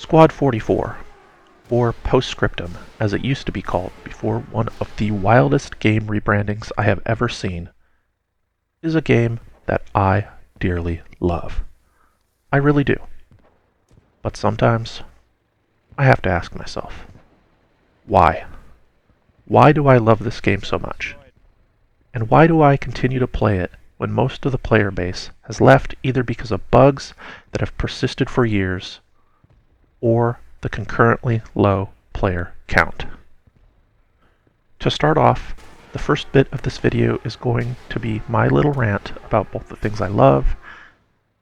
Squad 44, or Postscriptum as it used to be called before one of the wildest game rebrandings I have ever seen, is a game that I dearly love. I really do. But sometimes I have to ask myself, why? Why do I love this game so much? And why do I continue to play it when most of the player base has left either because of bugs that have persisted for years or the concurrently low player count? To start off, the first bit of this video is going to be my little rant about both the things I love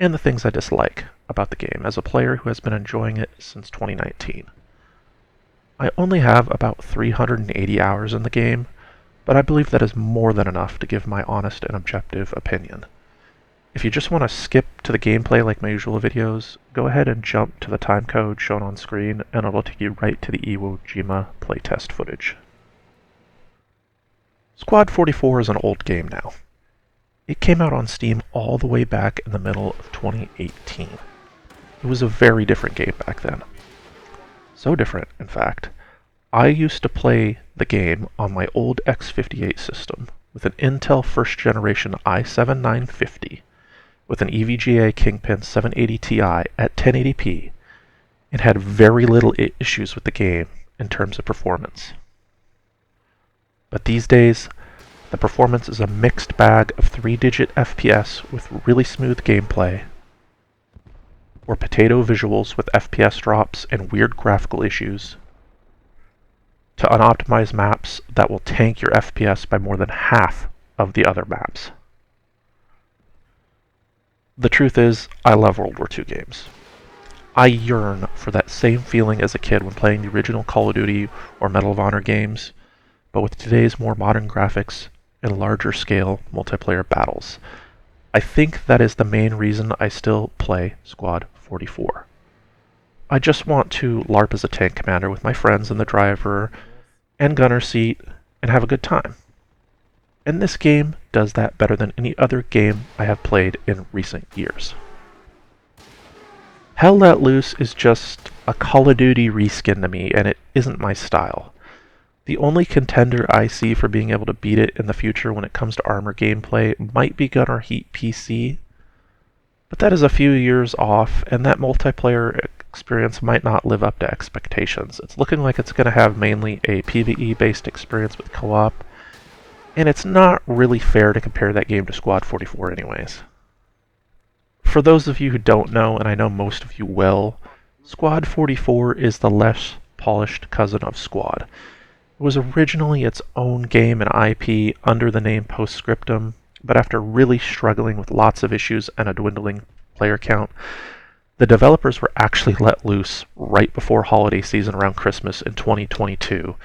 and the things I dislike about the game as a player who has been enjoying it since 2019. I only have about 380 hours in the game, but I believe that is more than enough to give my honest and objective opinion. If you just want to skip to the gameplay like my usual videos, go ahead and jump to the timecode shown on screen and it'll take you right to the Iwo Jima playtest footage. Squad 44 is an old game now. It came out on Steam all the way back in the middle of 2018. It was a very different game back then. So different, in fact, I used to play the game on my old X58 system with an Intel first generation i7-950 with an EVGA Kingpin 780 Ti at 1080p and had very little issues with the game in terms of performance. But these days, the performance is a mixed bag of 3-digit FPS with really smooth gameplay, or potato visuals with FPS drops and weird graphical issues, to unoptimized maps that will tank your FPS by more than half of the other maps. The truth is, I love World War II games. I yearn for that same feeling as a kid when playing the original Call of Duty or Medal of Honor games, but with today's more modern graphics and larger scale multiplayer battles. I think that is the main reason I still play Squad 44. I just want to LARP as a tank commander with my friends in the driver and gunner seat and have a good time. And this game does that better than any other game I have played in recent years. Hell Let Loose is just a Call of Duty reskin to me, and it isn't my style. The only contender I see for being able to beat it in the future when it comes to armor gameplay might be Gunner Heat PC, but that is a few years off, and that multiplayer experience might not live up to expectations. It's looking like it's going to have mainly a PvE-based experience with co-op, and it's not really fair to compare that game to Squad 44 anyways. For those of you who don't know, and I know most of you will, Squad 44 is the less polished cousin of Squad. It was originally its own game and IP under the name Postscriptum, but after really struggling with lots of issues and a dwindling player count, the developers were actually let loose right before holiday season around Christmas in 2022.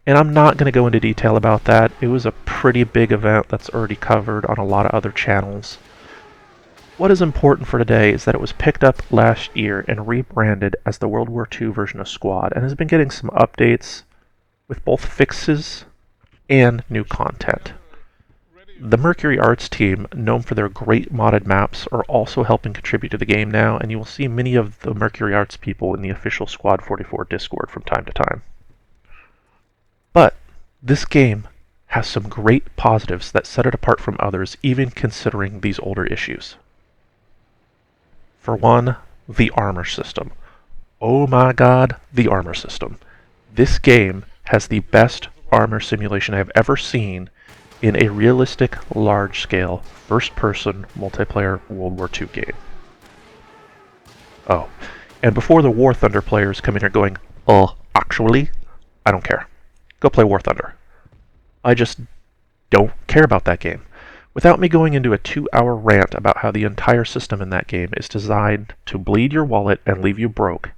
And I'm not going to go into detail about that. It was a pretty big event that's already covered on a lot of other channels. What is important for today is that it was picked up last year and rebranded as the World War II version of Squad and has been getting some updates with both fixes and new content. The Mercury Arts team, known for their great modded maps, are also helping contribute to the game now, and you will see many of the Mercury Arts people in the official Squad 44 Discord from time to time. But this game has some great positives that set it apart from others, even considering these older issues. For one, the armor system. Oh my god, the armor system. This game has the best armor simulation I have ever seen in a realistic, large-scale, first-person multiplayer World War II game. Oh, and before the War Thunder players come in here going, actually, I don't care. Go play War Thunder. I just don't care about that game. Without me going into a 2-hour rant about how the entire system in that game is designed to bleed your wallet and leave you broke,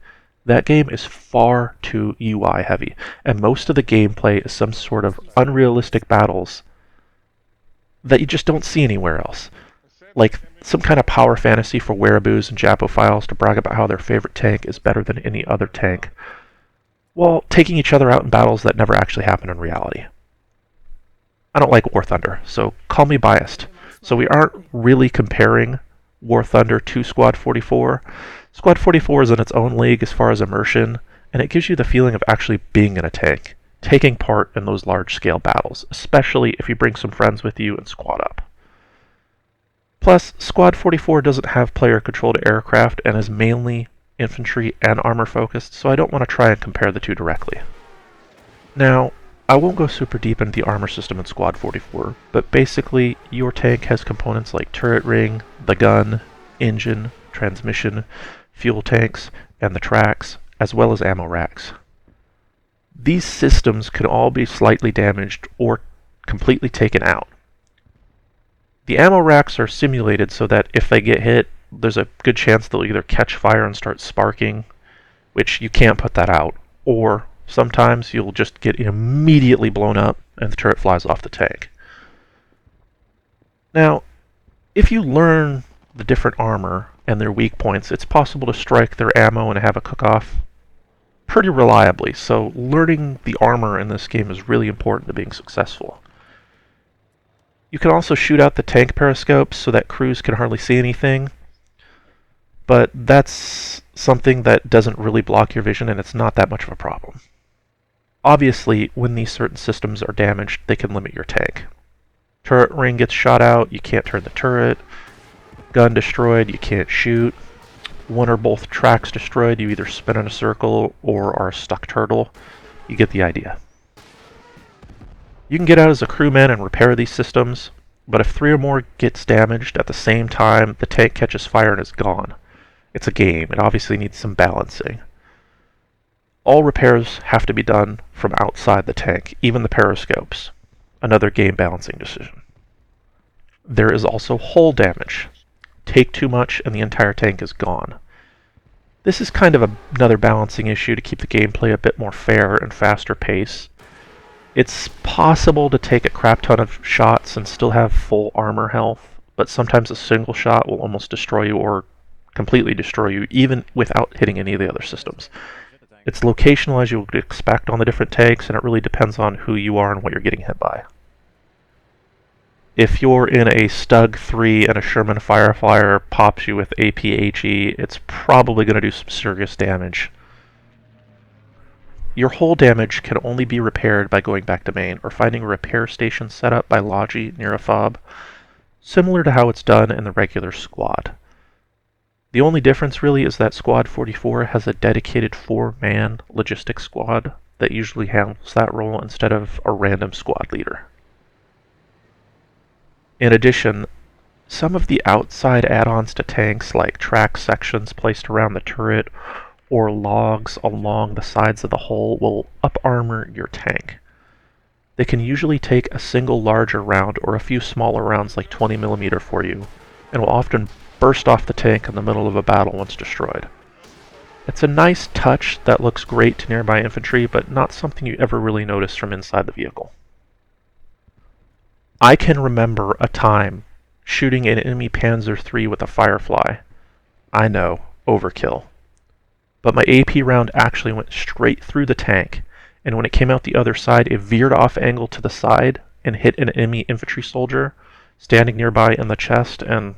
that game is far too UI heavy, and most of the gameplay is some sort of unrealistic battles that you just don't see anywhere else. Like some kind of power fantasy for wereaboos and Japophiles to brag about how their favorite tank is better than any other tank, while taking each other out in battles that never actually happen in reality. I don't like War Thunder, so call me biased. So we aren't really comparing War Thunder to Squad 44. Squad 44 is in its own league as far as immersion, and it gives you the feeling of actually being in a tank, taking part in those large-scale battles, especially if you bring some friends with you and squad up. Plus, Squad 44 doesn't have player-controlled aircraft and is mainly infantry and armor focused, so I don't want to try and compare the two directly. Now, I won't go super deep into the armor system in Squad 44, but basically your tank has components like turret ring, the gun, engine, transmission, fuel tanks, and the tracks, as well as ammo racks. These systems can all be slightly damaged or completely taken out. The ammo racks are simulated so that if they get hit, there's a good chance they'll either catch fire and start sparking, which you can't put that out, or sometimes you'll just get immediately blown up and the turret flies off the tank. Now, if you learn the different armor and their weak points, it's possible to strike their ammo and have a cook-off pretty reliably, so learning the armor in this game is really important to being successful. You can also shoot out the tank periscopes so that crews can hardly see anything, but that's something that doesn't really block your vision and it's not that much of a problem. Obviously, when these certain systems are damaged, they can limit your tank. Turret ring gets shot out, you can't turn the turret. Gun destroyed, you can't shoot. One or both tracks destroyed, you either spin in a circle or are a stuck turtle. You get the idea. You can get out as a crewman and repair these systems, but if 3 or more gets damaged at the same time, the tank catches fire and is gone. It's a game, it obviously needs some balancing. All repairs have to be done from outside the tank, even the periscopes. Another game balancing decision. There is also hull damage. Take too much and the entire tank is gone. This is kind of another balancing issue to keep the gameplay a bit more fair and faster pace. It's possible to take a crap ton of shots and still have full armor health, but sometimes a single shot will almost destroy you or completely destroy you, even without hitting any of the other systems. It's locational as you would expect on the different tanks, and it really depends on who you are and what you're getting hit by. If you're in a Stug 3 and a Sherman Fireflyer pops you with APHE, it's probably going to do some serious damage. Your hull damage can only be repaired by going back to main or finding a repair station set up by Logi near a fob, similar to how it's done in the regular squad. The only difference really is that Squad 44 has a dedicated 4-man logistics squad that usually handles that role instead of a random squad leader. In addition, some of the outside add-ons to tanks like track sections placed around the turret or logs along the sides of the hull will up-armor your tank. They can usually take a single larger round or a few smaller rounds like 20mm for you, and will often burst off the tank in the middle of a battle once destroyed. It's a nice touch that looks great to nearby infantry, but not something you ever really notice from inside the vehicle. I can remember a time shooting an enemy Panzer III with a Firefly. I know, overkill. But my AP round actually went straight through the tank, and when it came out the other side, it veered off angle to the side and hit an enemy infantry soldier standing nearby in the chest, and,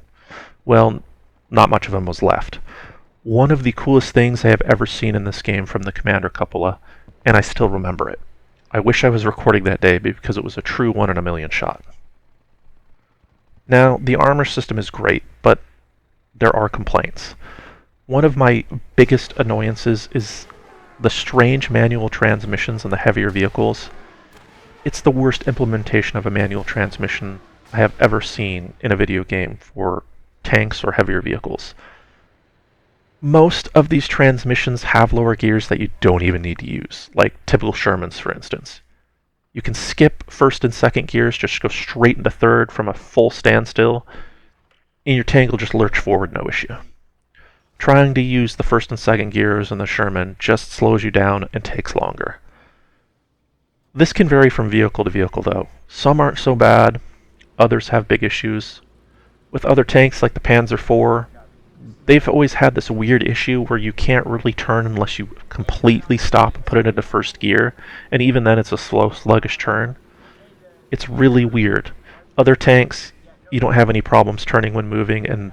well, not much of him was left. One of the coolest things I have ever seen in this game from the Commander Cupola, and I still remember it. I wish I was recording that day because it was a true 1 in a million shot. Now, the armor system is great, but there are complaints. One of my biggest annoyances is the strange manual transmissions in the heavier vehicles. It's the worst implementation of a manual transmission I have ever seen in a video game for tanks or heavier vehicles. Most of these transmissions have lower gears that you don't even need to use, like typical Shermans, for instance. You can skip first and second gears, just go straight into third from a full standstill, and your tank will just lurch forward no issue. Trying to use the first and second gears in the Sherman just slows you down and takes longer. This can vary from vehicle to vehicle though. Some aren't so bad, others have big issues. With other tanks like the Panzer IV, they've always had this weird issue where you can't really turn unless you completely stop and put it into first gear, and even then it's a slow, sluggish turn. It's really weird. Other tanks, you don't have any problems turning when moving, and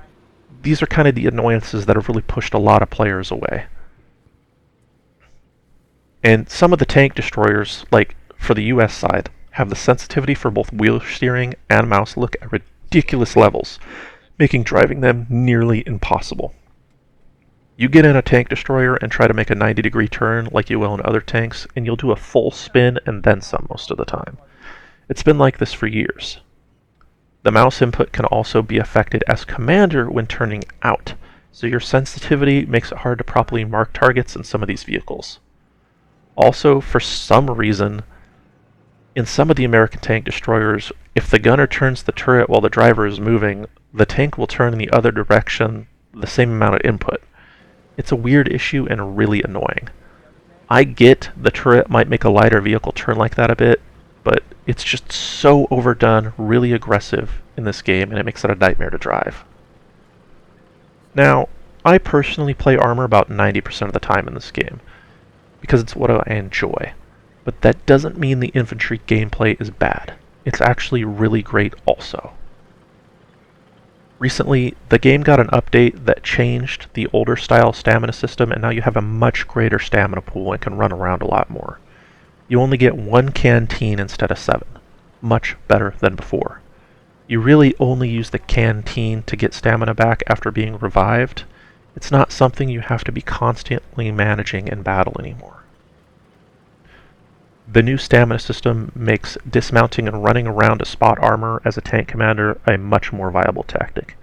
these are kind of the annoyances that have really pushed a lot of players away. And some of the tank destroyers, like for the US side, have the sensitivity for both wheel steering and mouse look at ridiculous levels, making driving them nearly impossible. You get in a tank destroyer and try to make a 90-degree turn like you will in other tanks, and you'll do a full spin and then some most of the time. It's been like this for years. The mouse input can also be affected as commander when turning out, so your sensitivity makes it hard to properly mark targets in some of these vehicles. Also, for some reason, in some of the American tank destroyers, if the gunner turns the turret while the driver is moving, the tank will turn in the other direction the same amount of input. It's a weird issue and really annoying. I get the turret might make a lighter vehicle turn like that a bit, but it's just so overdone, really aggressive in this game, and it makes it a nightmare to drive. Now, I personally play armor about 90% of the time in this game, because it's what I enjoy. But that doesn't mean the infantry gameplay is bad. It's actually really great also. Recently, the game got an update that changed the older style stamina system, and now you have a much greater stamina pool and can run around a lot more. You only get 1 canteen instead of 7. Much better than before. You really only use the canteen to get stamina back after being revived. It's not something you have to be constantly managing in battle anymore. The new stamina system makes dismounting and running around to spot armor as a tank commander a much more viable tactic.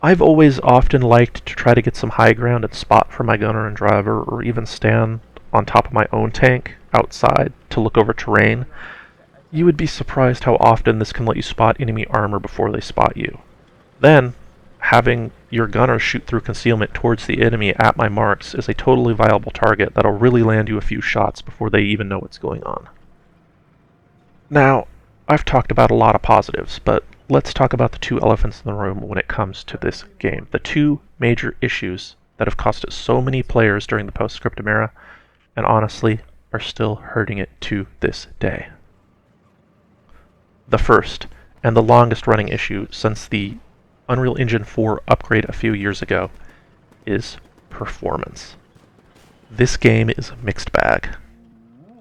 I've always often liked to try to get some high ground and spot for my gunner and driver, or even stand on top of my own tank outside to look over terrain. You would be surprised how often this can let you spot enemy armor before they spot you. Then, having your gunner shoot through concealment towards the enemy at my marks is a totally viable target that'll really land you a few shots before they even know what's going on. Now, I've talked about a lot of positives, but let's talk about the two elephants in the room when it comes to this game. The two major issues that have cost it so many players during the post-scriptum era, and honestly, are still hurting it to this day. The first, and the longest running issue since the Unreal Engine 4 upgrade a few years ago, is performance. This game is a mixed bag.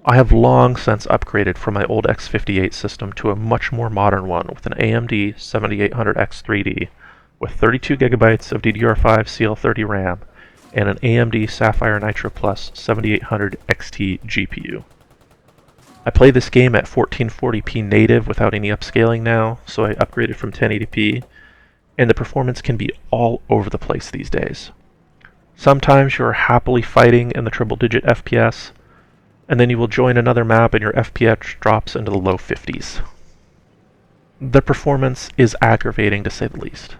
I have long since upgraded from my old X58 system to a much more modern one with an AMD 7800X 3D with 32GB of DDR5 CL30 RAM and an AMD Sapphire Nitro Plus 7800 XT GPU. I play this game at 1440p native without any upscaling now, so I upgraded from 1080p, and the performance can be all over the place these days. Sometimes you're happily fighting in the triple-digit FPS, and then you will join another map and your FPS drops into the low 50s. The performance is aggravating to say the least.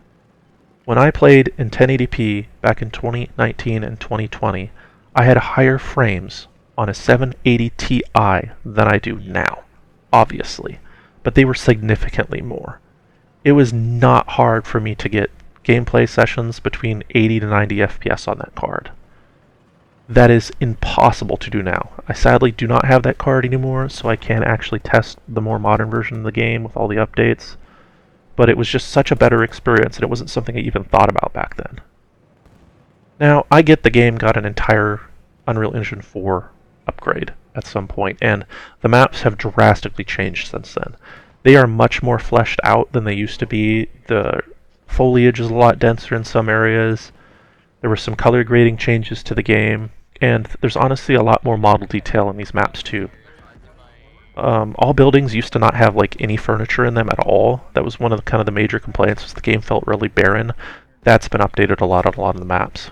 When I played in 1080p back in 2019 and 2020, I had higher frames on a 780 Ti than I do now, obviously, but they were significantly more. It was not hard for me to get gameplay sessions between 80 to 90 FPS on that card. That is impossible to do now. I sadly do not have that card anymore, so I can't actually test the more modern version of the game with all the updates, but it was just such a better experience, and it wasn't something I even thought about back then. Now, I get the game got an entire Unreal Engine 4 upgrade at some point, and the maps have drastically changed since then. They are much more fleshed out than they used to be. The foliage is a lot denser in some areas. There were some color grading changes to the game, and there's honestly a lot more model detail in these maps too. All buildings used to not have like any furniture in them at all. That was one of the major complaints, was the game felt really barren. That's been updated a lot on a lot of the maps.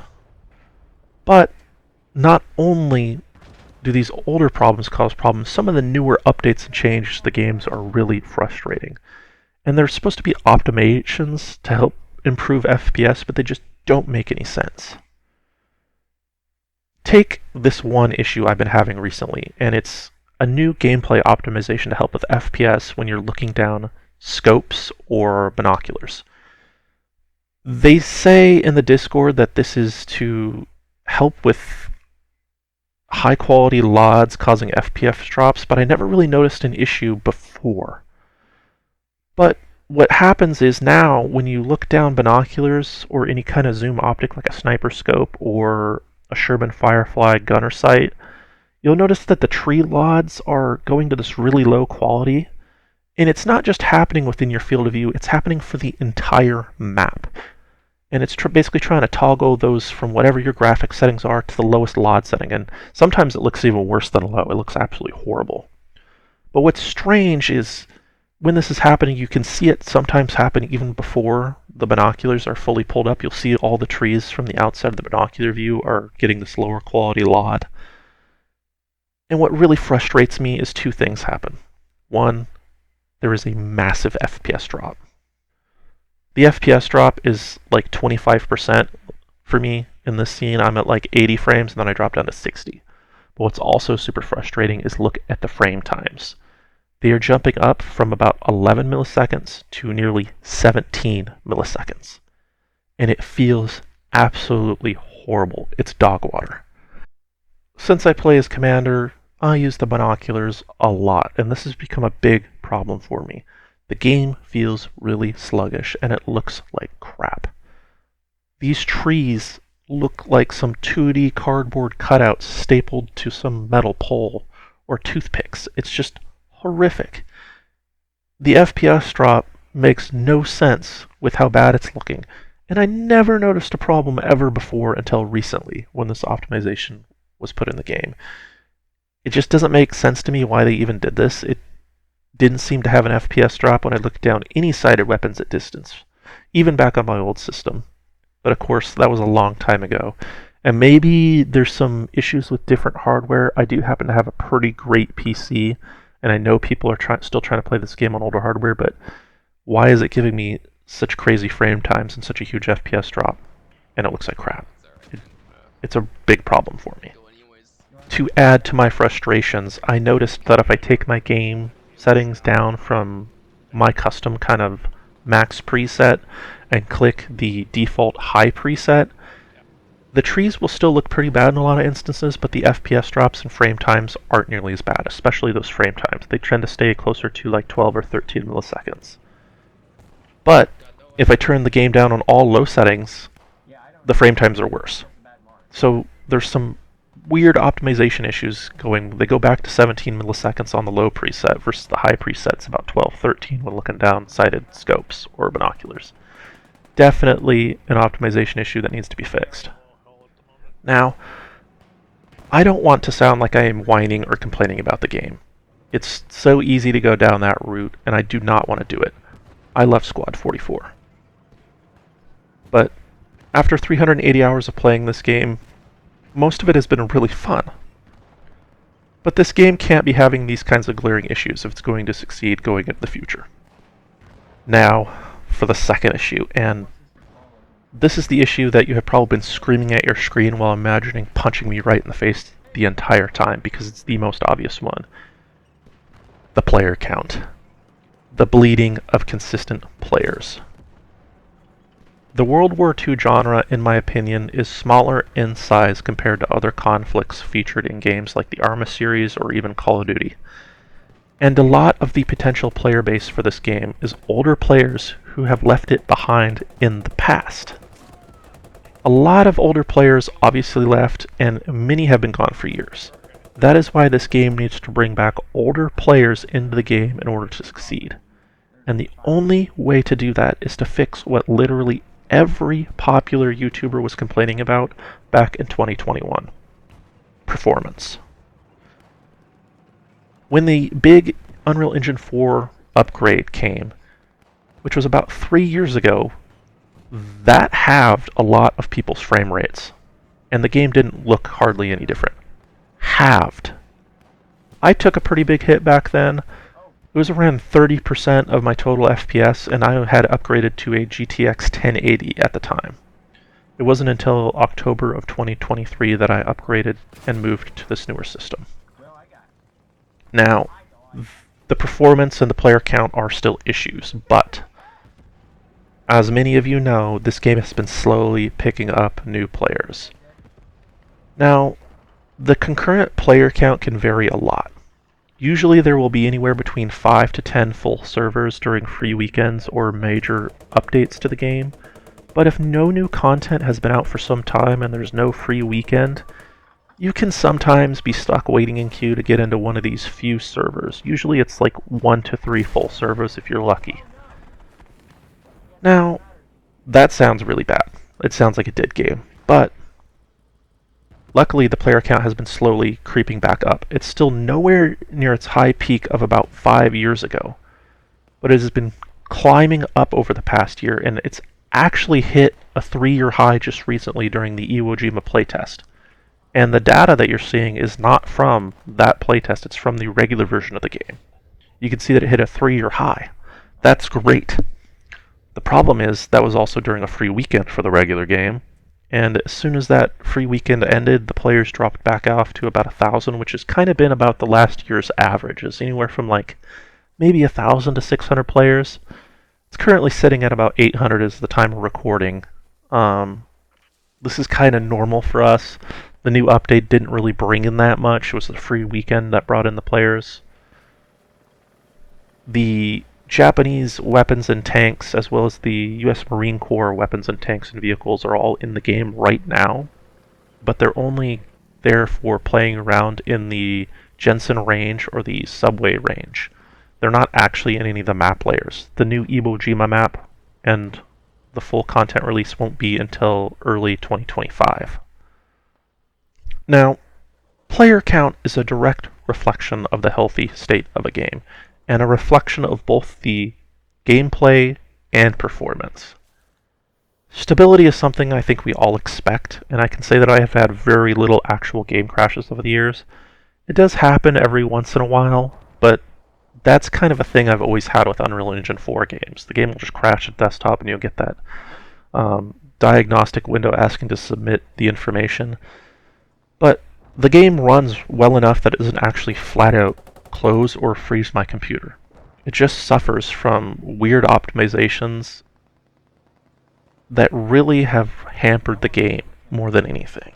But not only do these older problems cause problems, some of the newer updates and changes to the games are really frustrating. And there's supposed to be optimizations to help improve FPS, but they just don't make any sense. Take this one issue I've been having recently, and it's a new gameplay optimization to help with FPS when you're looking down scopes or binoculars. They say in the Discord that this is to help with high quality LODs causing FPS drops, but I never really noticed an issue before. But what happens is now when you look down binoculars or any kind of zoom optic like a sniper scope or a Sherman Firefly gunner sight, you'll notice that the tree lods are going to this really low quality. And it's not just happening within your field of view, it's happening for the entire map. And it's basically trying to toggle those from whatever your graphic settings are to the lowest LOD setting. And sometimes it looks even worse than low. It looks absolutely horrible. But what's strange is when this is happening, you can see it sometimes happen even before the binoculars are fully pulled up. You'll see all the trees from the outside of the binocular view are getting this lower quality LOD. And what really frustrates me is two things happen. One, there is a massive FPS drop. The FPS drop is like 25% for me in this scene. I'm at like 80 frames and then I drop down to 60. But what's also super frustrating is look at the frame times. They are jumping up from about 11 milliseconds to nearly 17 milliseconds. And it feels absolutely horrible. It's dog water. Since I play as Commander, I use the binoculars a lot, and this has become a big problem for me. The game feels really sluggish, and it looks like crap. These trees look like some 2D cardboard cutouts stapled to some metal pole, or toothpicks. It's just horrific. The FPS drop makes no sense with how bad it's looking, and I never noticed a problem ever before until recently, when this optimization was put in the game. It just doesn't make sense to me why they even did this. It didn't seem to have an FPS drop when I looked down any sighted weapons at distance, even back on my old system. But of course, that was a long time ago. And maybe there's some issues with different hardware. I do happen to have a pretty great PC, and I know people are still trying to play this game on older hardware, but why is it giving me such crazy frame times and such a huge FPS drop? And it looks like crap. It's a big problem for me. To add to my frustrations, I noticed that if I take my game settings down from my custom kind of max preset and click the default high preset, the trees will still look pretty bad in a lot of instances, but the FPS drops and frame times aren't nearly as bad, especially those frame times. They tend to stay closer to like 12 or 13 milliseconds. But if I turn the game down on all low settings, the frame times are worse. So there's some weird optimization issues going. They go back to 17 milliseconds on the low preset versus the high presets about 12, 13 when looking down sighted scopes or binoculars. Definitely an optimization issue that needs to be fixed. Now, I don't want to sound like I am whining or complaining about the game. It's so easy to go down that route, and I do not want to do it. I love Squad 44. But after 380 hours of playing this game, most of it has been really fun. But this game can't be having these kinds of glaring issues if it's going to succeed going into the future. Now, for the second issue, and this is the issue that you have probably been screaming at your screen while imagining punching me right in the face the entire time, because it's the most obvious one. The player count. The bleeding of consistent players. The World War II genre, in my opinion, is smaller in size compared to other conflicts featured in games like the Arma series or even Call of Duty. And a lot of the potential player base for this game is older players who have left it behind in the past. A lot of older players obviously left, and many have been gone for years. That is why this game needs to bring back older players into the game in order to succeed. And the only way to do that is to fix what literally every popular YouTuber was complaining about back in 2021. Performance. When the big Unreal Engine 4 upgrade came, which was about 3 years ago, that halved a lot of people's frame rates. And the game didn't look hardly any different. Halved. I took a pretty big hit back then. It was around 30% of my total FPS, and I had upgraded to a GTX 1080 at the time. It wasn't until October of 2023 that I upgraded and moved to this newer system. Now, the performance and the player count are still issues, but as many of you know, this game has been slowly picking up new players. Now, the concurrent player count can vary a lot. Usually there will be anywhere between 5 to 10 full servers during free weekends or major updates to the game, but if no new content has been out for some time and there's no free weekend, you can sometimes be stuck waiting in queue to get into one of these few servers. Usually it's like 1 to 3 full servers if you're lucky. Now, that sounds really bad. It sounds like a dead game, but luckily the player count has been slowly creeping back up. It's still nowhere near its high peak of about 5 years ago, but it has been climbing up over the past year, and it's actually hit a 3-year high just recently during the Iwo Jima playtest. And the data that you're seeing is not from that playtest, it's from the regular version of the game. You can see that it hit a 3-year high. That's great. The problem is that was also during a free weekend for the regular game, and as soon as that free weekend ended, the players dropped back off to about 1,000, which has kind of been about the last year's averages, anywhere from like maybe 1,000 to 600 players. It's currently sitting at about 800 as the time of recording. This is kind of normal for us. The new update didn't really bring in that much. It was the free weekend that brought in the players. The Japanese weapons and tanks, as well as the US Marine Corps weapons and tanks and vehicles, are all in the game right now, but they're only there for playing around in the Jensen range or the subway range. They're not actually in any of the map layers. The new Iwo Jima map and the full content release won't be until early 2025. Now, player count is a direct reflection of the healthy state of a game, and a reflection of both the gameplay and performance. Stability is something I think we all expect, and I can say that I have had very little actual game crashes over the years. It does happen every once in a while, but that's kind of a thing I've always had with Unreal Engine 4 games. The game will just crash at desktop and you'll get that diagnostic window asking to submit the information. But the game runs well enough that it doesn't actually flat out close or freeze my computer. It just suffers from weird optimizations that really have hampered the game more than anything.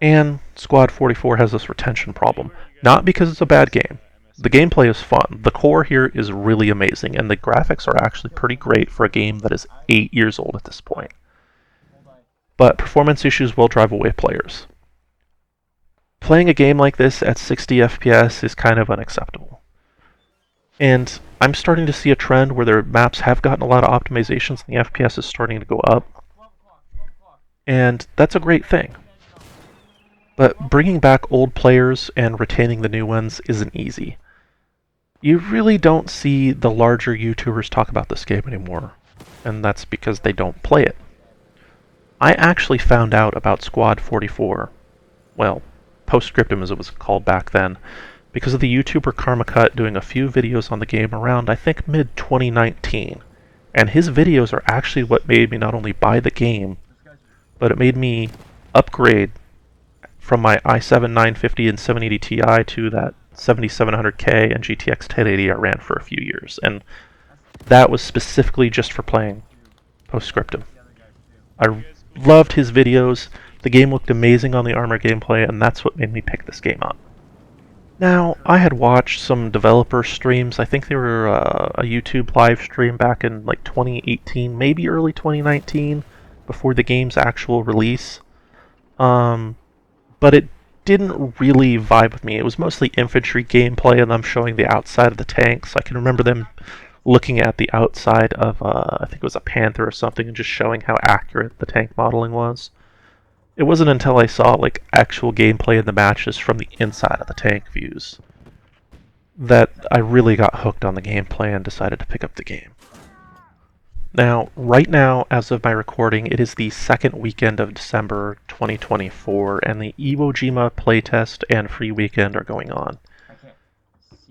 And Squad 44 has this retention problem, not because it's a bad game. The gameplay is fun. The core here is really amazing, and the graphics are actually pretty great for a game that is 8 years old at this point. But performance issues will drive away players. Playing a game like this at 60 FPS is kind of unacceptable. And I'm starting to see a trend where their maps have gotten a lot of optimizations and the FPS is starting to go up. And that's a great thing. But bringing back old players and retaining the new ones isn't easy. You really don't see the larger YouTubers talk about this game anymore, and that's because they don't play it. I actually found out about Squad 44, well, Postscriptum as it was called back then, because of the YouTuber KarmaCut doing a few videos on the game around, I think, mid-2019. And his videos are actually what made me not only buy the game, but it made me upgrade from my i7 950 and 780 Ti to that 7700K and GTX 1080 I ran for a few years. And that was specifically just for playing Postscriptum. I loved his videos. The game looked amazing on the Armor gameplay, and that's what made me pick this game up. Now, I had watched some developer streams. I think they were a YouTube live stream back in like 2018, maybe early 2019, before the game's actual release. But it didn't really vibe with me. It was mostly infantry gameplay, and them showing the outside of the tanks. I can remember them looking at the outside of, I think it was a Panther or something, and just showing how accurate the tank modeling was. It wasn't until I saw like actual gameplay in the matches from the inside of the tank views that I really got hooked on the gameplay and decided to pick up the game. Now, right now, as of my recording, it is the second weekend of December 2024, and the Iwo Jima playtest and free weekend are going on.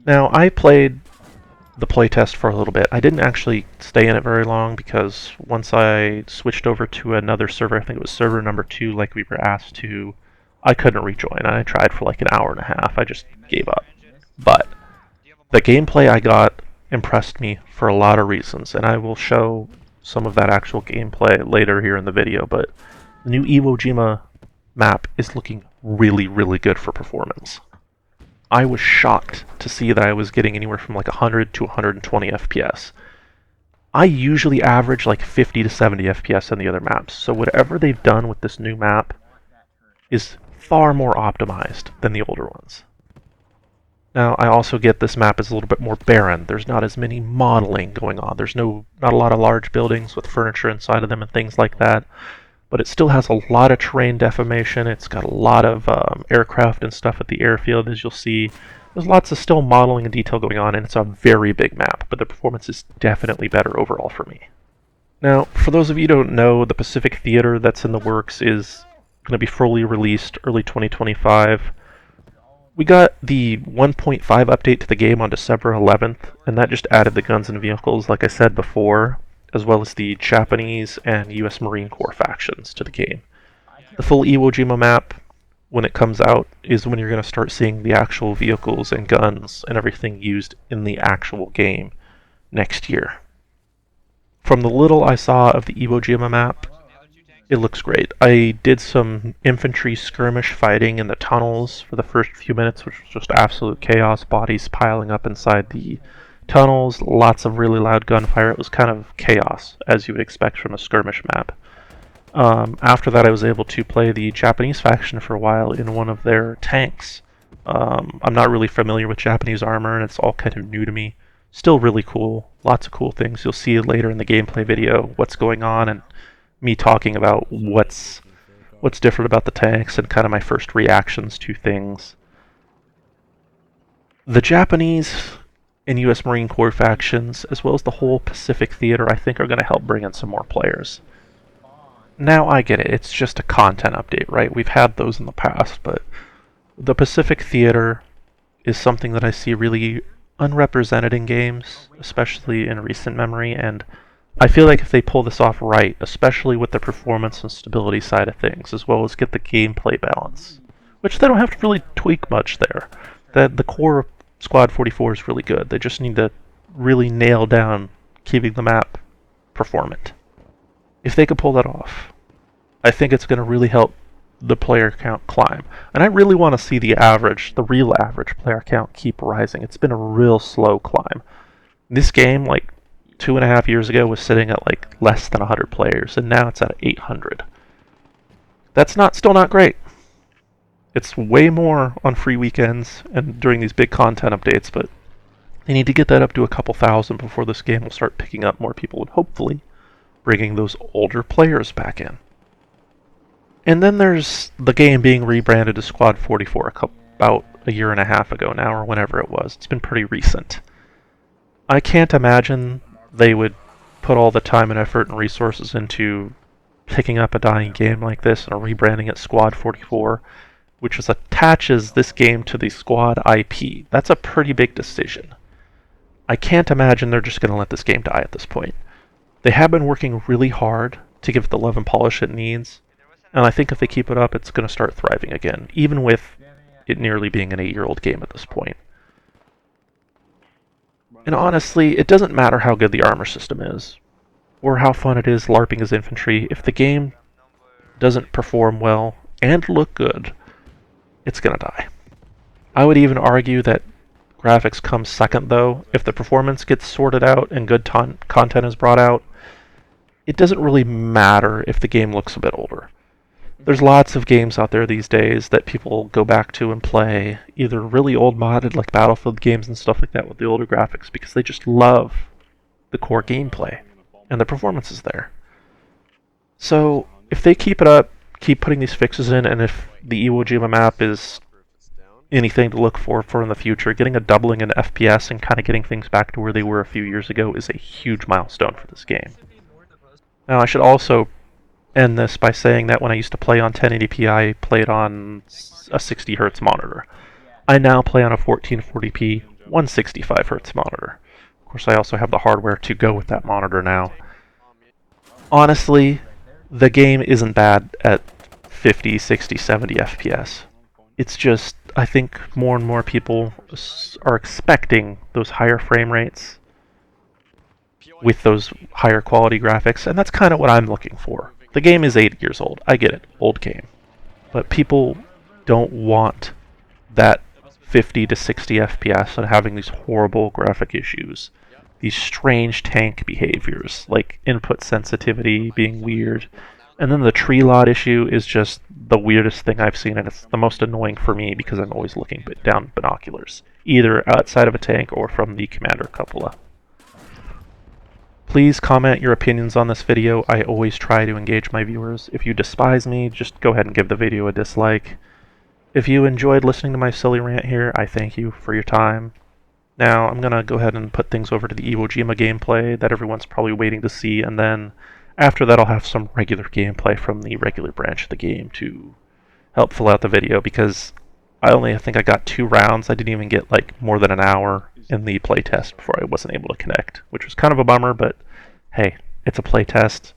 Now, I played the playtest for a little bit. I didn't actually stay in it very long because once I switched over to another server, I think it was server number 2, like we were asked to, I couldn't rejoin. I tried for like an hour and a half. I just gave up. But the gameplay I got impressed me for a lot of reasons, and I will show some of that actual gameplay later here in the video, but the new Iwo Jima map is looking really, really good for performance. I was shocked to see that I was getting anywhere from like 100 to 120 FPS. I usually average like 50 to 70 FPS on the other maps, so whatever they've done with this new map is far more optimized than the older ones. Now, I also get this map is a little bit more barren. There's not as many modeling going on. There's not a lot of large buildings with furniture inside of them and things like that. But it still has a lot of terrain deformation. It's got a lot of aircraft and stuff at the airfield, as you'll see. There's lots of still modeling and detail going on, and it's a very big map, but the performance is definitely better overall for me. Now, for those of you who don't know, the Pacific Theater that's in the works is going to be fully released early 2025. We got the 1.5 update to the game on December 11th, and that just added the guns and vehicles, like I said before, as well as the Japanese and US Marine Corps factions to the game. The full Iwo Jima map, when it comes out, is when you're going to start seeing the actual vehicles and guns and everything used in the actual game next year. From the little I saw of the Iwo Jima map, it looks great. I did some infantry skirmish fighting in the tunnels for the first few minutes, which was just absolute chaos, bodies piling up inside the tunnels, lots of really loud gunfire. It was kind of chaos, as you would expect from a skirmish map. After that, I was able to play the Japanese faction for a while in one of their tanks. I'm not really familiar with Japanese armor, and it's all kind of new to me. Still really cool. Lots of cool things. You'll see later in the gameplay video what's going on, and me talking about what's different about the tanks and kind of my first reactions to things. The Japanese and US Marine Corps factions, as well as the whole Pacific Theater, I think are going to help bring in some more players. Now I get it, it's just a content update, right? We've had those in the past, but the Pacific Theater is something that I see really unrepresented in games, especially in recent memory, and I feel like if they pull this off right, especially with the performance and stability side of things, as well as get the gameplay balance, which they don't have to really tweak much there. The core of Squad 44 is really good. They just need to really nail down keeping the map performant. If they could pull that off, I think it's going to really help the player count climb. And I really want to see the real average player count keep rising. It's been a real slow climb. This game, like 2.5 years ago, was sitting at like less than 100 players, and now it's at 800. That's still not great. It's way more on free weekends and during these big content updates, but they need to get that up to a couple thousand before this game will start picking up more people and hopefully bringing those older players back in. And then there's the game being rebranded to Squad 44 about a year and a half ago now, or whenever it was. It's been pretty recent. I can't imagine they would put all the time and effort and resources into picking up a dying game like this and rebranding it Squad 44, which attaches this game to the Squad IP. That's a pretty big decision. I can't imagine they're just going to let this game die at this point. They have been working really hard to give it the love and polish it needs, and I think if they keep it up, it's going to start thriving again, even with it nearly being an 8-year-old game at this point. And honestly, it doesn't matter how good the armor system is, or how fun it is LARPing as infantry. If the game doesn't perform well and look good, it's going to die. I would even argue that graphics come second, though. If the performance gets sorted out and good content is brought out, it doesn't really matter if the game looks a bit older. There's lots of games out there these days that people go back to and play, either really old modded like Battlefield games and stuff like that with the older graphics, because they just love the core gameplay and the performance is there. So if they keep it up, keep putting these fixes in, and if the Iwo Jima map is anything to look for in the future, getting a doubling in FPS and kind of getting things back to where they were a few years ago is a huge milestone for this game. Now, I should also end this by saying that when I used to play on 1080p, I played on a 60 Hz monitor. I now play on a 1440p 165 Hz monitor. Of course, I also have the hardware to go with that monitor now. Honestly, the game isn't bad at 50, 60, 70 FPS. It's just, I think more and more people are expecting those higher frame rates with those higher quality graphics, and that's kind of what I'm looking for. The game is 8 years old. I get it. Old game. But people don't want that 50 to 60 FPS and having these horrible graphic issues. These strange tank behaviors, like input sensitivity being weird. And then the tree lot issue is just the weirdest thing I've seen, and it's the most annoying for me because I'm always looking down binoculars, either outside of a tank or from the commander cupola. Please comment your opinions on this video. I always try to engage my viewers. If you despise me, just go ahead and give the video a dislike. If you enjoyed listening to my silly rant here, I thank you for your time. Now, I'm going to go ahead and put things over to the Iwo Jima gameplay that everyone's probably waiting to see, and then after that I'll have some regular gameplay from the regular branch of the game to help fill out the video, because I think I got 2 rounds. I didn't even get like more than an hour in the playtest before I wasn't able to connect, which was kind of a bummer, but hey, it's a playtest.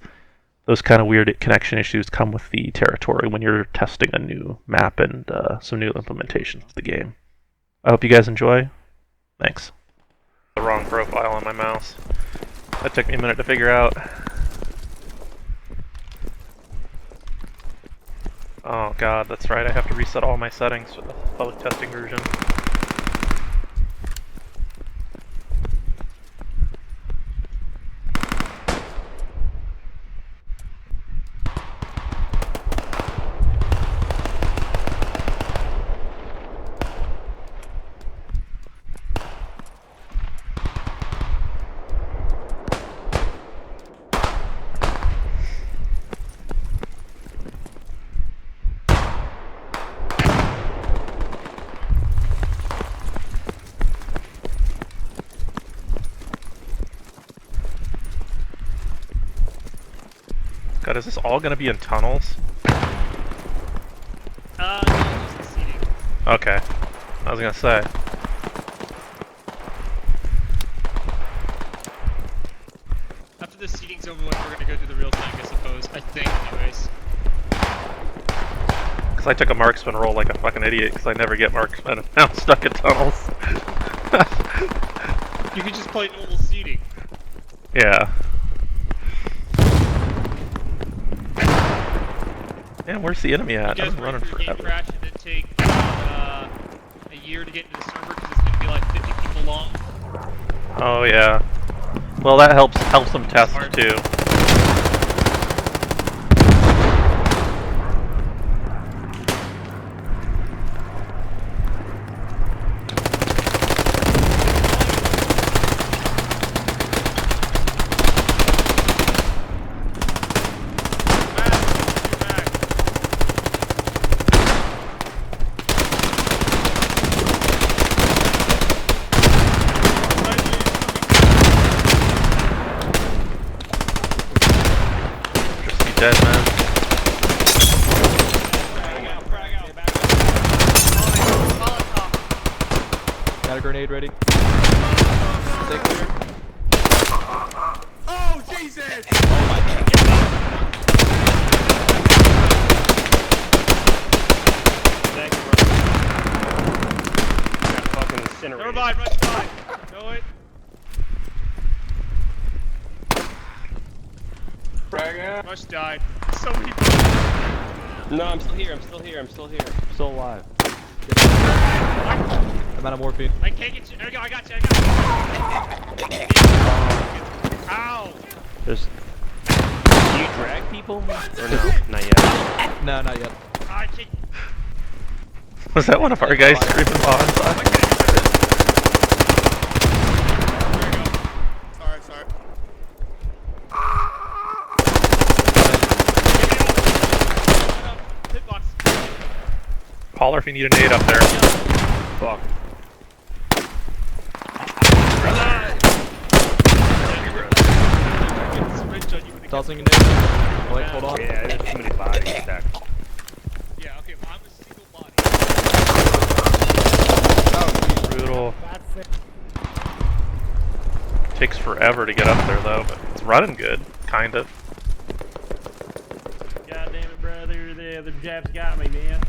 Those kind of weird connection issues come with the territory when you're testing a new map and some new implementations of the game. I hope you guys enjoy. Thanks. The wrong profile on my mouse. That took me a minute to figure out. Oh god, that's right, I have to reset all my settings for the public testing version. God, is this all gonna be in tunnels? No, just the seating. Okay. I was gonna say. After the seating's over with, we're gonna go through the real thing, I suppose. I think, anyways. Because I took a marksman roll like a fucking idiot, because I never get marksman, and now I'm stuck in tunnels. You could just play normal seating. Yeah. Man, where's the enemy at? You I've guys been ready running for a game forever. crash and then take a year to get into the server because it's gonna be like 50 people long? Oh yeah. Well, that helps them test Hard. too. Dead man. Got a grenade ready. Stay clear. Oh, Jesus! Thank you, bro. Got fucking incinerated. Never mind, rush by. Know it. Rush died. So many people. No, I'm still here. I'm still here. I'm still here. Still alive. I'm out of morphine. I can't get you. There we go, I got you. Ow! There's. Do you drag people? Or no? Not yet. No, not yet. I can't. Was that one of our guys screaming behind? There we go. Sorry. Hitbox. Holler if you need a nade up there. Fuck. Tossing a nade. Like, hold on. Yeah, there's too many bodies stacked. Yeah, okay, well, I'm a single body. Brutal. Takes forever to get up there though, but it's running good, kind of. God damn it, brother. The other Japs got me, man.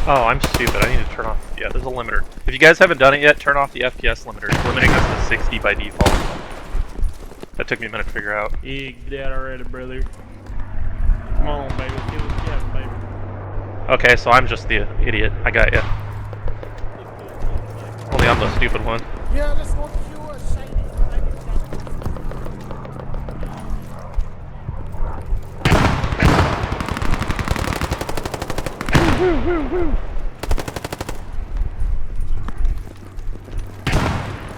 Oh, I'm stupid. I need to turn off. Yeah, there's a limiter. If you guys haven't done it yet, turn off the FPS limiter. It's limiting us to 60 by default. That took me a minute to figure out. Yeah, get out already, brother. Come on, baby. Let's get this jet, baby. Okay, so I'm just the idiot. I got you. Only I'm the stupid one. Yeah, let's go pure shiny.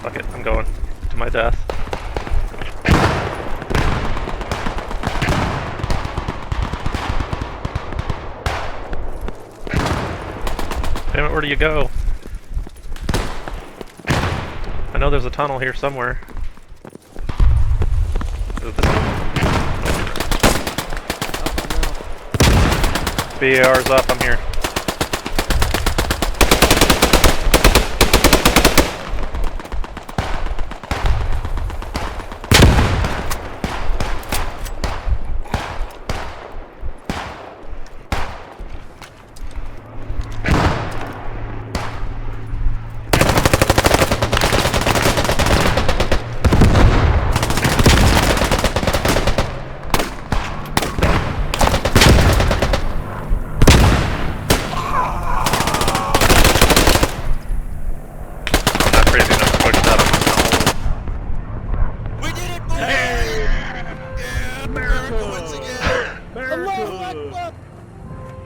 Fuck it, I'm going to my death. Damn it, where do you go? I know there's a tunnel here somewhere. Is it this one? BAR's up, I'm here.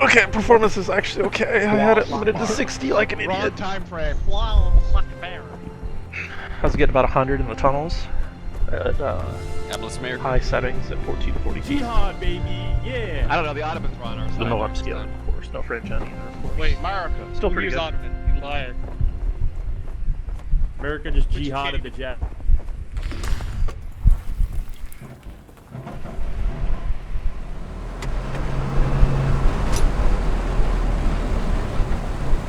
Okay, performance is actually okay. I had it limited to 60 like an idiot. Time frame. Wow, fuck bear. I was getting about 100 in the tunnels at God bless America. high settings at 14 to 40 feet. Jihad, baby. Yeah. I don't know, the Ottomans were on our side. The no upscaling, of course. No French on either, of course. Wait, America. Still who pretty used good. Ottoman? You liar. America just Which jihaded team? the jet.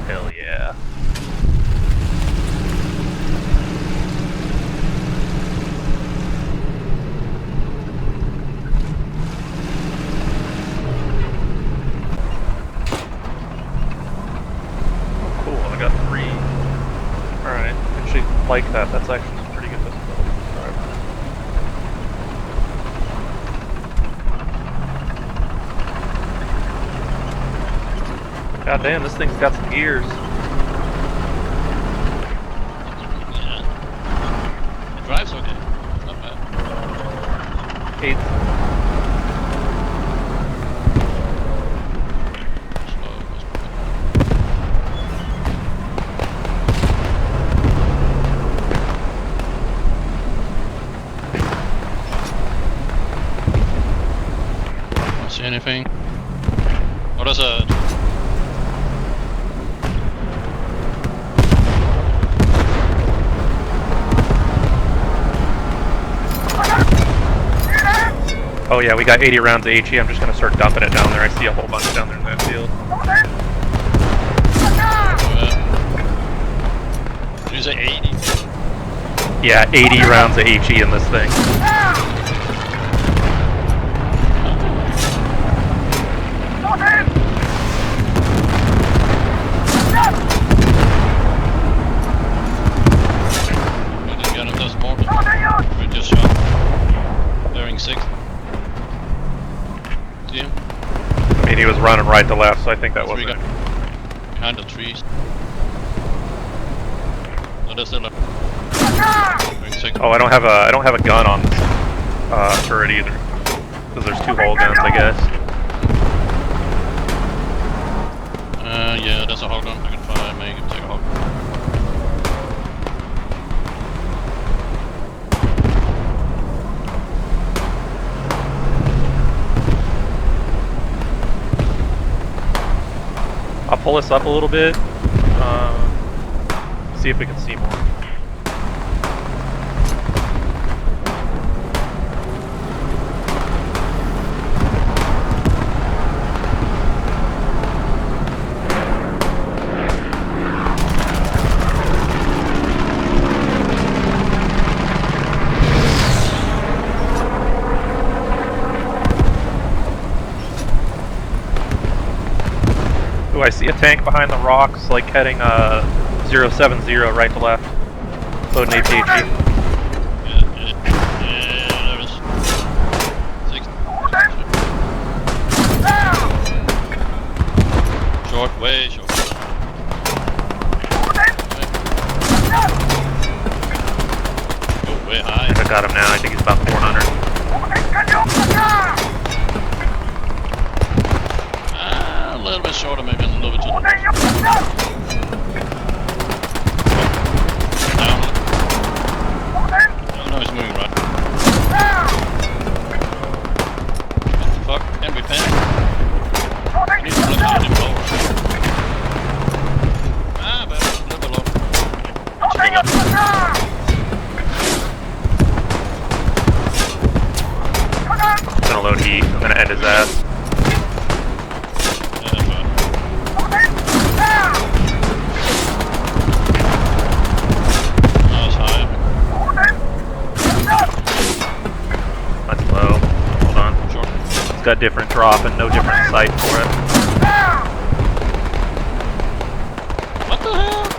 Hell yeah. Oh, cool. I got 3. Alright. Actually, like that. That's actually some pretty good visibility. Alright. God damn, this thing's got some gears. Yeah. It drives okay. It's not bad. 8. Slow, most probably. Don't see anything. What is it? Oh yeah, we got 80 rounds of HE. I'm just gonna start dumping it down there. I see a whole bunch down there in that field. Did you say 80? Yeah, 80 rounds of HE in this thing. We didn't get it this morning. We just shot. Bearing 6. See him? I mean, he was running right to left, so I think that We wasn't got it. behind the trees. No, there's still a bearing 6. Oh, I don't have a gun on this turret either, because there's 2 hull guns, I guess. Yeah, there's a hog gun. I can fire, make him take a hog. I'll pull this up a little bit. See if we can see more. Ooh, I see a tank behind the rocks, like heading 070 right to left. Loading APHE. Yeah, there is 6. Short, way short. Oh, way high. I got him now. I think he's about 400. A little bit shorter, maybe a little bit too low. Down. Oh no, he's moving right. What the fuck? Can we panic? We need to flip it in lower. Ah, but flip it low. I'm gonna load heat. I'm gonna end his ass. Yeah, that's fine. Oh, it's high. That's low. Hold on. Short. It's got different drop and no different sight for it. What the hell?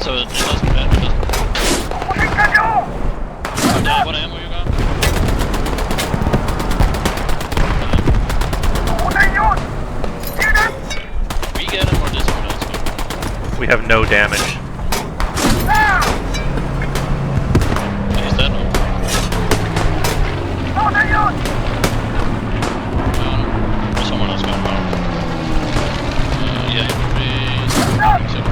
So it doesn't matter. What ammo you got? We get him or this one else? We have no damage. Is that no? Someone else got power. Yeah, it would be 6.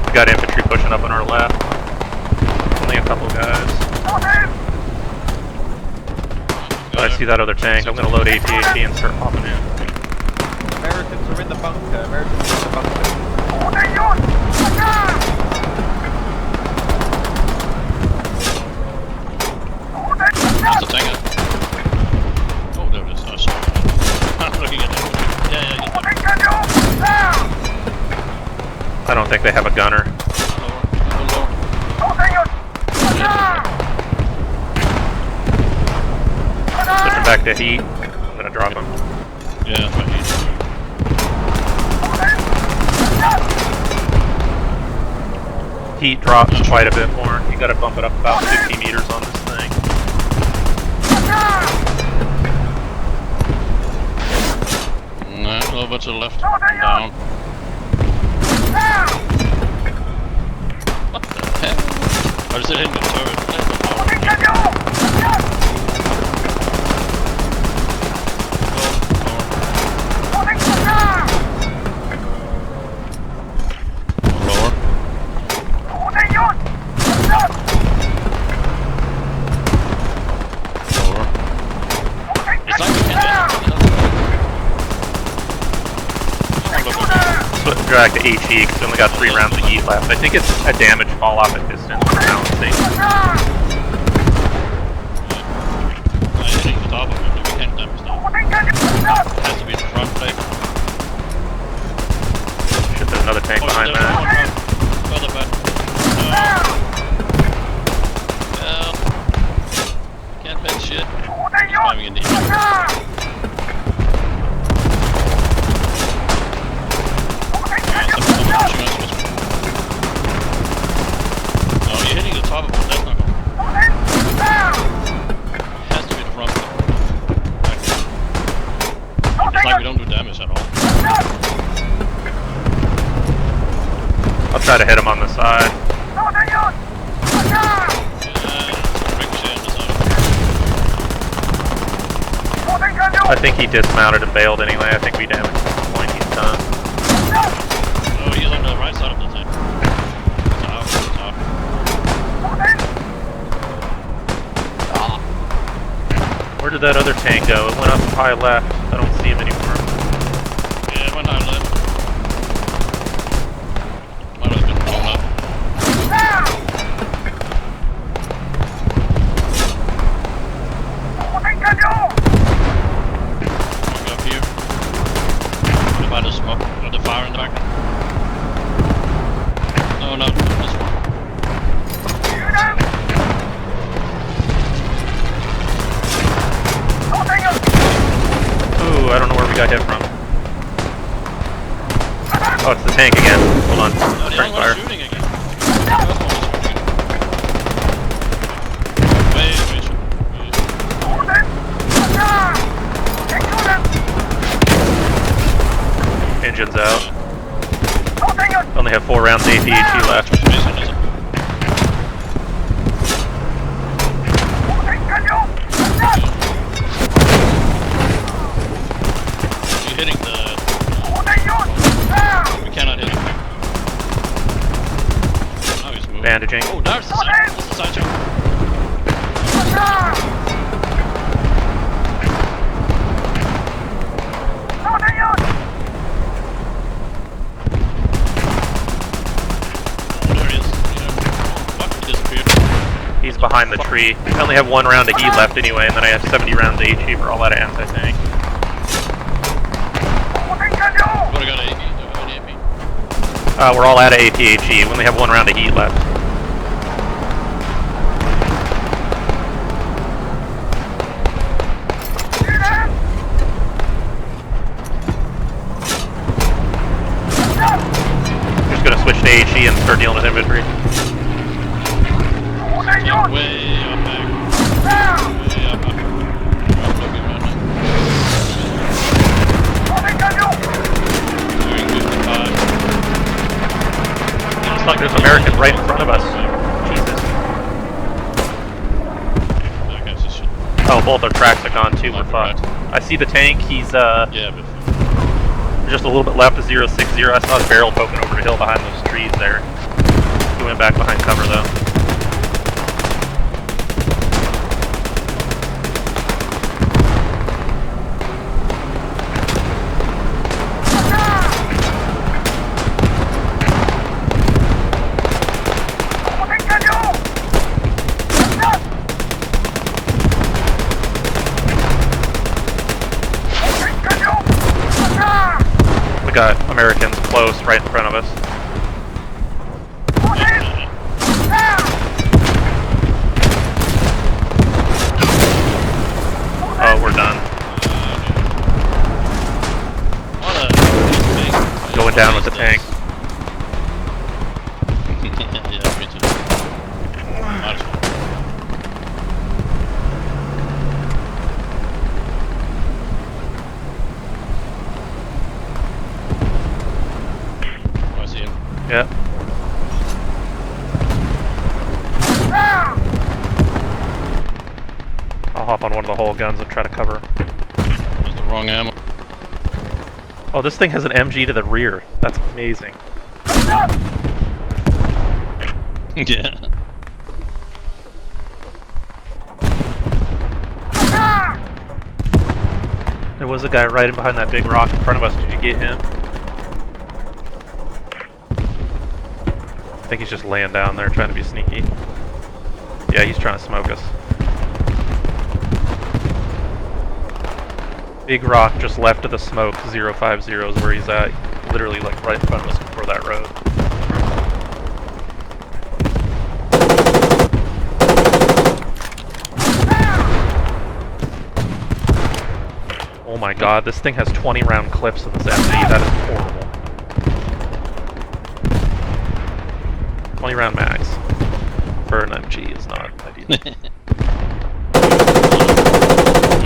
We got infantry pushing up on our left. Only a couple guys. I see that other tank. I'm gonna load AT-AT and start popping in. Americans are in the bunker. Americans are in the bunker. That's the tank. Oh, there it is. I saw it. I'm looking at it. Yeah, I don't think they have a gunner. Lower. Switching back to heat. I'm gonna drop him. Yeah, that's my heat. Heat drops quite a bit more. You gotta bump it up about 50 meters on this thing. Nah, a little bit to the left. Down. What the heck? Or is it hitting the turret? That's the power. Lower. Lower. It's like we can't Drag to HE because we only got 3 rounds of heat left. I think it's a damage fall off at distance for balancing. hitting the top of it. We can't damage that. It has to be the front plate. Shit, there's another tank behind there's that. one front. Further back. Can't bet shit. He's climbing in the air. No, you're hitting the top of it. That's not going. It has to be the front plate. It's like we don't do damage at all. I'll try to hit him on the side. Ricochet on the side. I think he dismounted and bailed anyway. I think we damaged him at the point he's done. Oh, he's on the right side of the tank. It's out, it's out. Where did that other tank go? It went up high left. I don't see him anymore. Yeah, it went high left. Might have been blown up. Maybe up here. What about the smoke? Or the fire? tank again. Hold on. Oh, the other Starting one's fire. shooting again. The first one was shooting again. Wait. Engine's out. Only have 4 rounds APHE left. Which mission is it? You're hitting the... We cannot hit him. Now he's moving. Bandaging. Oh, there's the side. There's the side shot. Oh, there he is. Fuck, he disappeared. He's behind the tree. I only have 1 round of heat left anyway, and then I have 70 rounds of HE for all that anti-tank. But I got an AP. We're all out of APHE. We only have 1 round of heat left. Just gonna switch to HE and start dealing with infantry. Yeah, way up back. Way up back. I'm looking right now. Doing 55. Looks like there's Americans right in front of us. Jesus. That guy's just shit. Oh, both our tracks are gone too. We're Left or fucked. I see the tank. He's Yeah, but just a little bit left of 060. I saw his barrel poking over the hill behind those trees there. He went back behind cover though. We got Americans close right in front of us. Oh, we're done. what a thing. Going down with the tank. Yeah, me too. Might as well. Oh, I see him. Yep. I'll hop on one of the whole guns and try to cover. That's the wrong ammo. Oh, this thing has an MG to the rear. That's amazing. Yeah. There was a guy right in behind that big rock in front of us. Did you get him? I think he's just laying down there trying to be sneaky. Yeah, he's trying to smoke us. Big rock just left of the smoke, 050 is where he's at. Literally like right in front of us before that road. Oh my god, this thing has 20 round clips in this MG, that is horrible. 20 round mags for an MG is not ideal.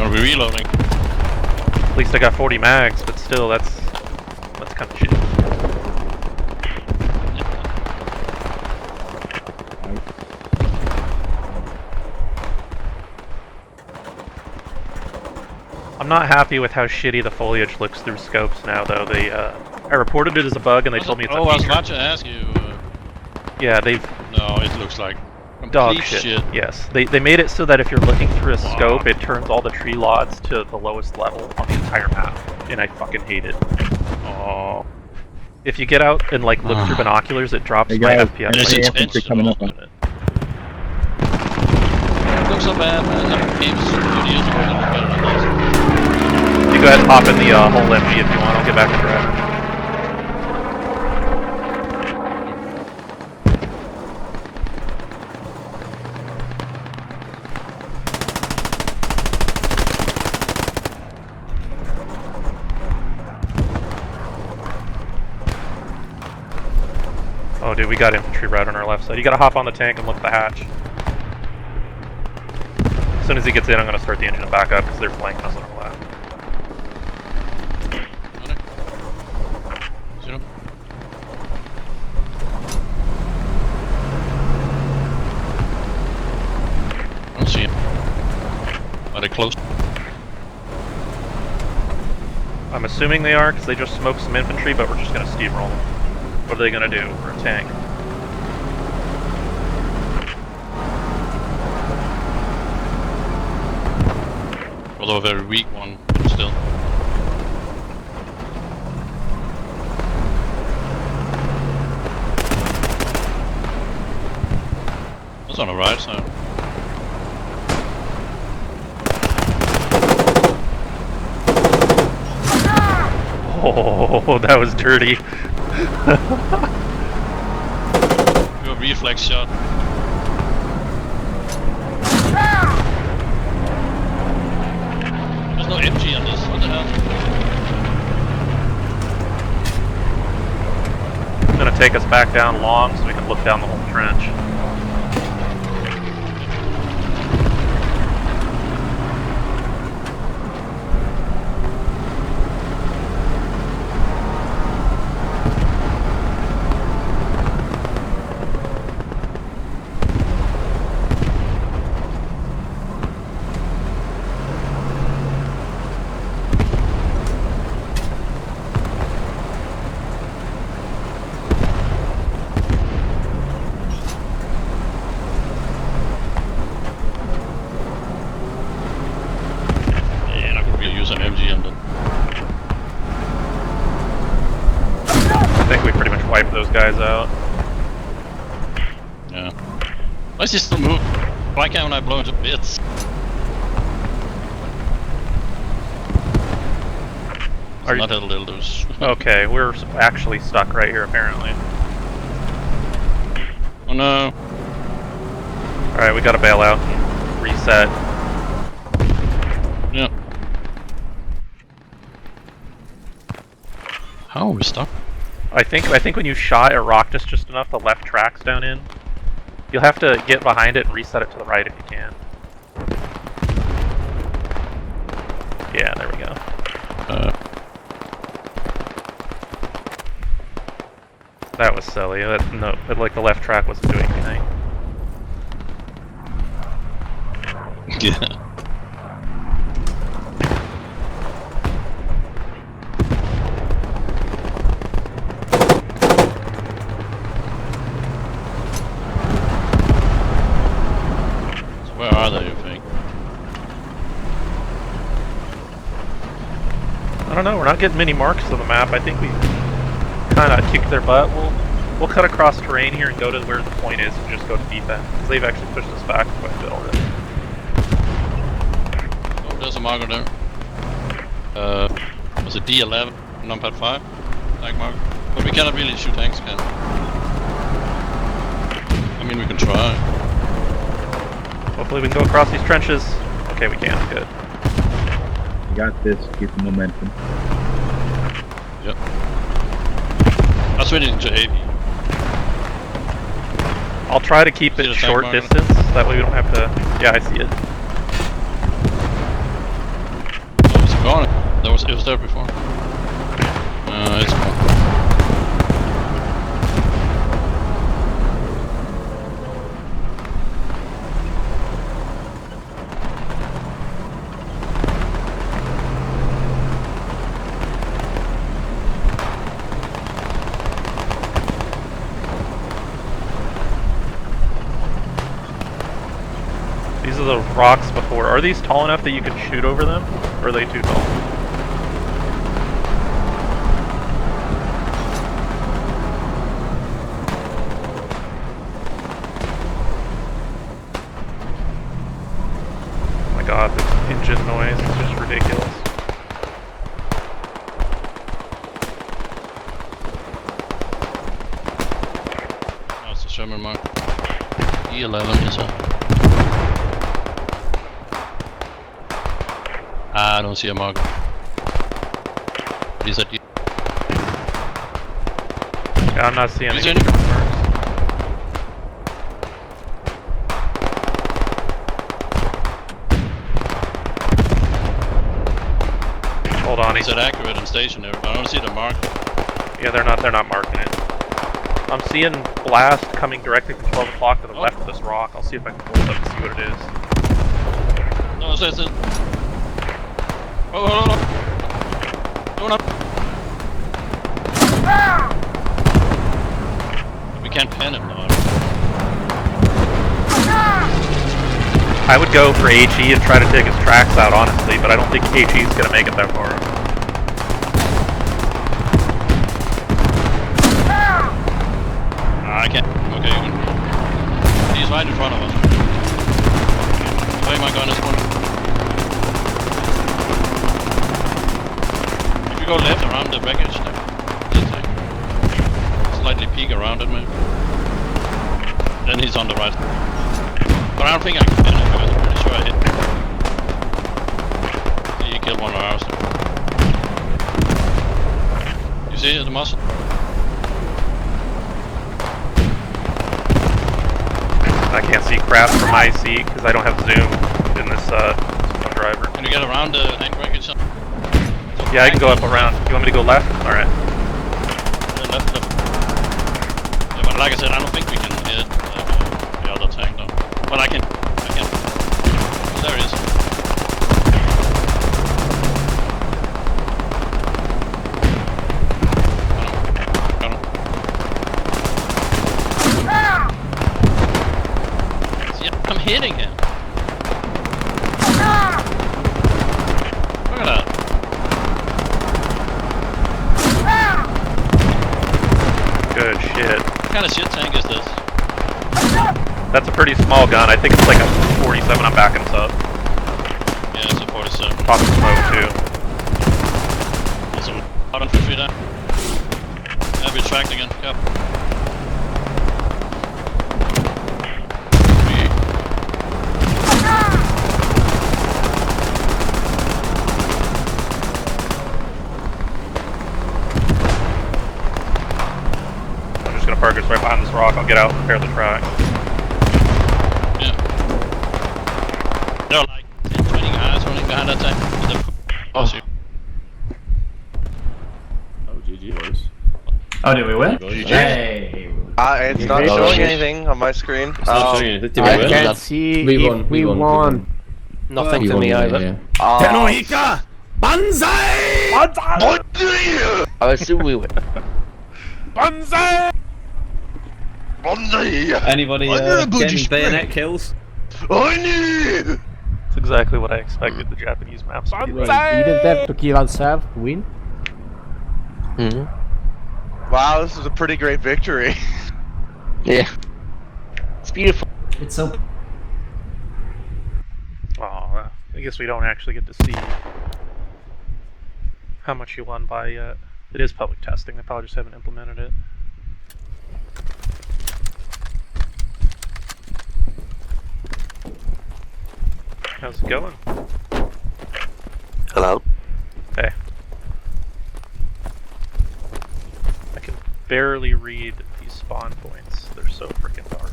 Are we reloading? At least I got 40 mags, but still, that's kind of shit. I'm not happy with how shitty the foliage looks through scopes now, though. They, I reported it as a bug, and they told me it's I a was feature. about to ask you. Yeah, they've No, it looks like dog complete shit. Yes, they made it so that if you're looking through a scope, it turns all the tree lots to the lowest level on the entire map, and I fucking hate it. Oh, If you get out and like look through binoculars, it drops Hey my guys, FPS. it's like, intense. they're coming up on- It looks so bad, man. Like games 2 years ago, it looked better than this. You go ahead and hop in the whole MG if you want. I'll get back to driving. Oh, dude, we got infantry right on our left side. You gotta hop on the tank and look at the hatch. As soon as he gets in, I'm gonna start the engine and back up because they're flanking us on our left. On it. See them? I don't see him. Are they close? I'm assuming they are because they just smoked some infantry, but we're just gonna steamroll them. What are they gonna do? We're a tank. Although a very weak one, but still. That's on the right side. Oh, that was dirty. Your reflex shot. There's no MG on this. What the hell? I'm gonna take us back down long so we can look down the whole trench. Yeah, not gonna be use an MG on them. I think we pretty much wiped those guys out. Yeah. Why is he still moving? Why can't I blow into bits? Are you- Not a little loose. Okay, we're actually stuck right here apparently. Oh no. Alright, we gotta bail out. Reset. Yeah. How are we stuck? I think when you shot, it rocked us just enough the left track's down in. You'll have to get behind it and reset it to the right if you can. Yeah, there we go. That was silly. Like the left track wasn't doing anything. Yeah. So where are they, you think? I don't know. We're not getting many marks on the map. I think we kind of kicked their butt. We'll cut across terrain here and go to where the point is and just go to defense. Because they've actually pushed us back quite a bit already. Oh, there's a marker there. Was it D11? Numpad 5? Tank marker. But we cannot really shoot tanks, can we? I mean, we can try. Hopefully we can go across these trenches. Okay, we can. Good. You got this. Keep the momentum. Yep. I switched into AV. I'll try to keep See it the tank short marker? distance. That way we don't have to... Yeah, I see it. Oh, it's gone. It was there before. It's gone. These are the rocks before. Are these tall enough that you can shoot over them? Or are they too tall? Oh my god, this engine noise is just ridiculous. Oh, it's a Sherman mark. E11 is up. I don't see a marker. He's at you. Yeah, I'm not seeing Is any there any- marks. Hold on, Is it accurate and stationary? I don't see the mark. yeah, they're not marking it. I'm seeing blast coming directly from 12 o'clock to the left of this rock. I'll see if I can pull it up and see what it is. No, it's it. Oh, no, no, no. No, no. We can't pin him though. I would go for HE and try to take his tracks out, honestly, but I don't think HE is going to make it that far. I can't. Okay, he's right in front of us. Play my gun is one. If you go left around the wreckage, slightly peek around it, maybe. Then he's on the right. But I don't think I can hit him because I'm pretty sure I hit. He killed one of ours. You see the muscle? I can't see crap from my seat because I don't have zoom in this driver. Can you get around the tank wreckage? Yeah, I can go up around. You want me to go left? Alright. Left. Yeah, but like I said, I don't think we can hit the other tank though. But I can. There he is. Got him. Yeah, I'm hitting him. Look at that. Good shit. What kind of shit tank is this? That's a pretty small gun. I think it's like a 47. I'm backing this up. Yeah, it's a 47. Pop some smoke too. There's some out infantry there. Yeah, we tracked again. Yep. I'm just gonna park us right behind this rock. I'll get out and repair the track. Yeah. There are like 10, 20 guys running behind that tank. Oh, shoot. Oh, GG, boys. Oh, did we win? GG. Hey! It's not showing anything on my screen. It's not showing anything. Did I we win? can't see We if won, we we won, won. Nothing We for won, me yeah, either. yeah. I assume we win. Anybody getting bayonet kills? That's exactly what I expected the Japanese maps to be like. He didn't have to kill himself to win. Wow, this is a pretty great victory. Yeah. It's beautiful. It's so... Oh, I guess we don't actually get to see how much you won by yet. It is public testing. They probably just haven't implemented it. How's it going? Hello. Hey. I can barely read these spawn points. They're so freaking dark.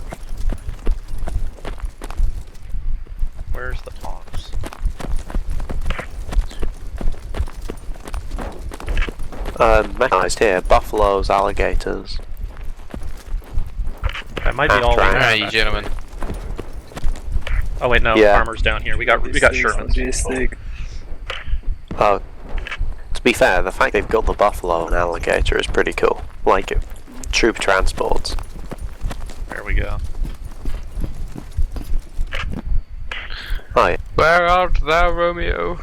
Where's the tops? Mechanized here. Buffaloes, alligators. That might be all we have. Alright, you actually. gentlemen. Oh wait, no, Yeah. farmers down here. We got Shermans. Oh, to be fair, the fact they've got the buffalo and alligator is pretty cool. Like it. Troop transports. There we go. Oh yeah. Where art thou, Romeo?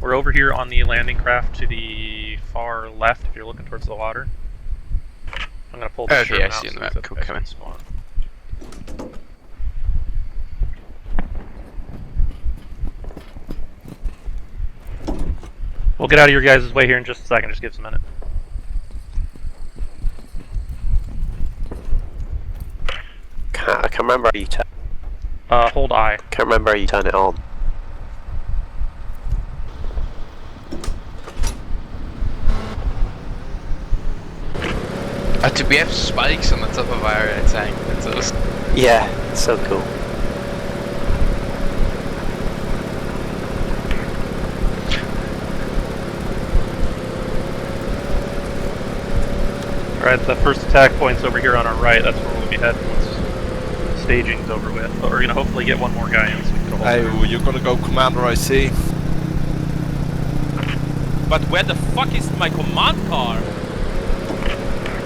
We're over here on the landing craft to the far left if you're looking towards the water. I'm gonna pull the Okay, Sherman I out see so the it's map. at the Cool, best coming. spawn. We'll get out of your guys' way here in just a second. Just give us a minute. I can't remember how you Hold I. can't remember how you turn it on. We have spikes on the top of our tank. That's awesome. Yeah, it's so cool. Alright, the first attack point's over here on our right. That's where we'll be heading once staging's over with. But we're gonna hopefully get one more guy in so we can get a hold of him. You're gonna go commander, I see. But where the fuck is my command car?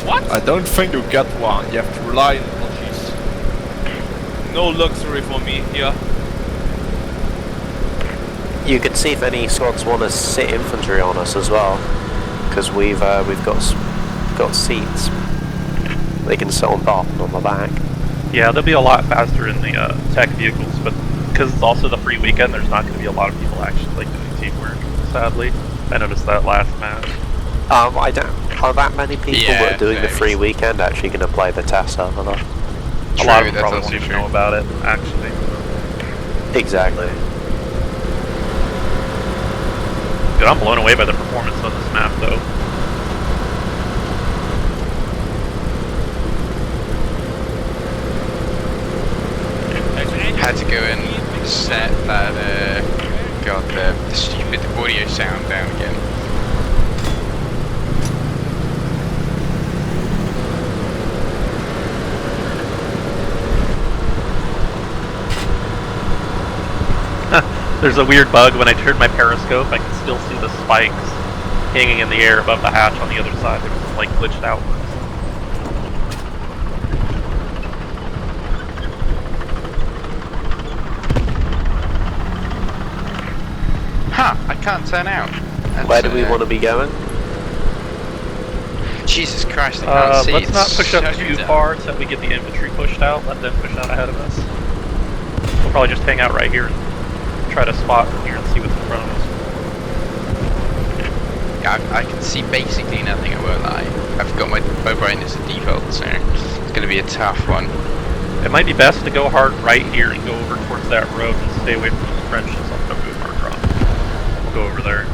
What? I don't think you get one. You have to rely on Logis. No luxury for me here. You can see if any squads want to sit infantry on us as well, because we've got seats. They can sit on top and on the back. Yeah, they'll be a lot faster in the tech vehicles, but because it's also the free weekend, there's not going to be a lot of people actually like doing teamwork. Sadly, I noticed that last match. I don't. Are that many people that are doing the free weekend actually going to play the test server though? A lot of them probably won't even know about it, actually. Exactly. Dude, I'm blown away by the performance on this map, though. Had to go and set that, the stupid audio sound down again. There's a weird bug when I turn my periscope, I can still see the spikes hanging in the air above the hatch on the other side. They're just like glitched outwards. Huh, I can't turn out. Where do we want to be going? Jesus Christ, I can't see. Let's not push up too far so that we get the infantry pushed out, let them push out ahead of us. We'll probably just hang out right here and try to spot from here and see what's in front of us. Yeah, I can see basically nothing, I won't lie. I've got my bow brightness at default, so it's going to be a tough one. It might be best to go hard right here and go over towards that road and stay away from those trenches. I'll put a move marker on. We'll go over there.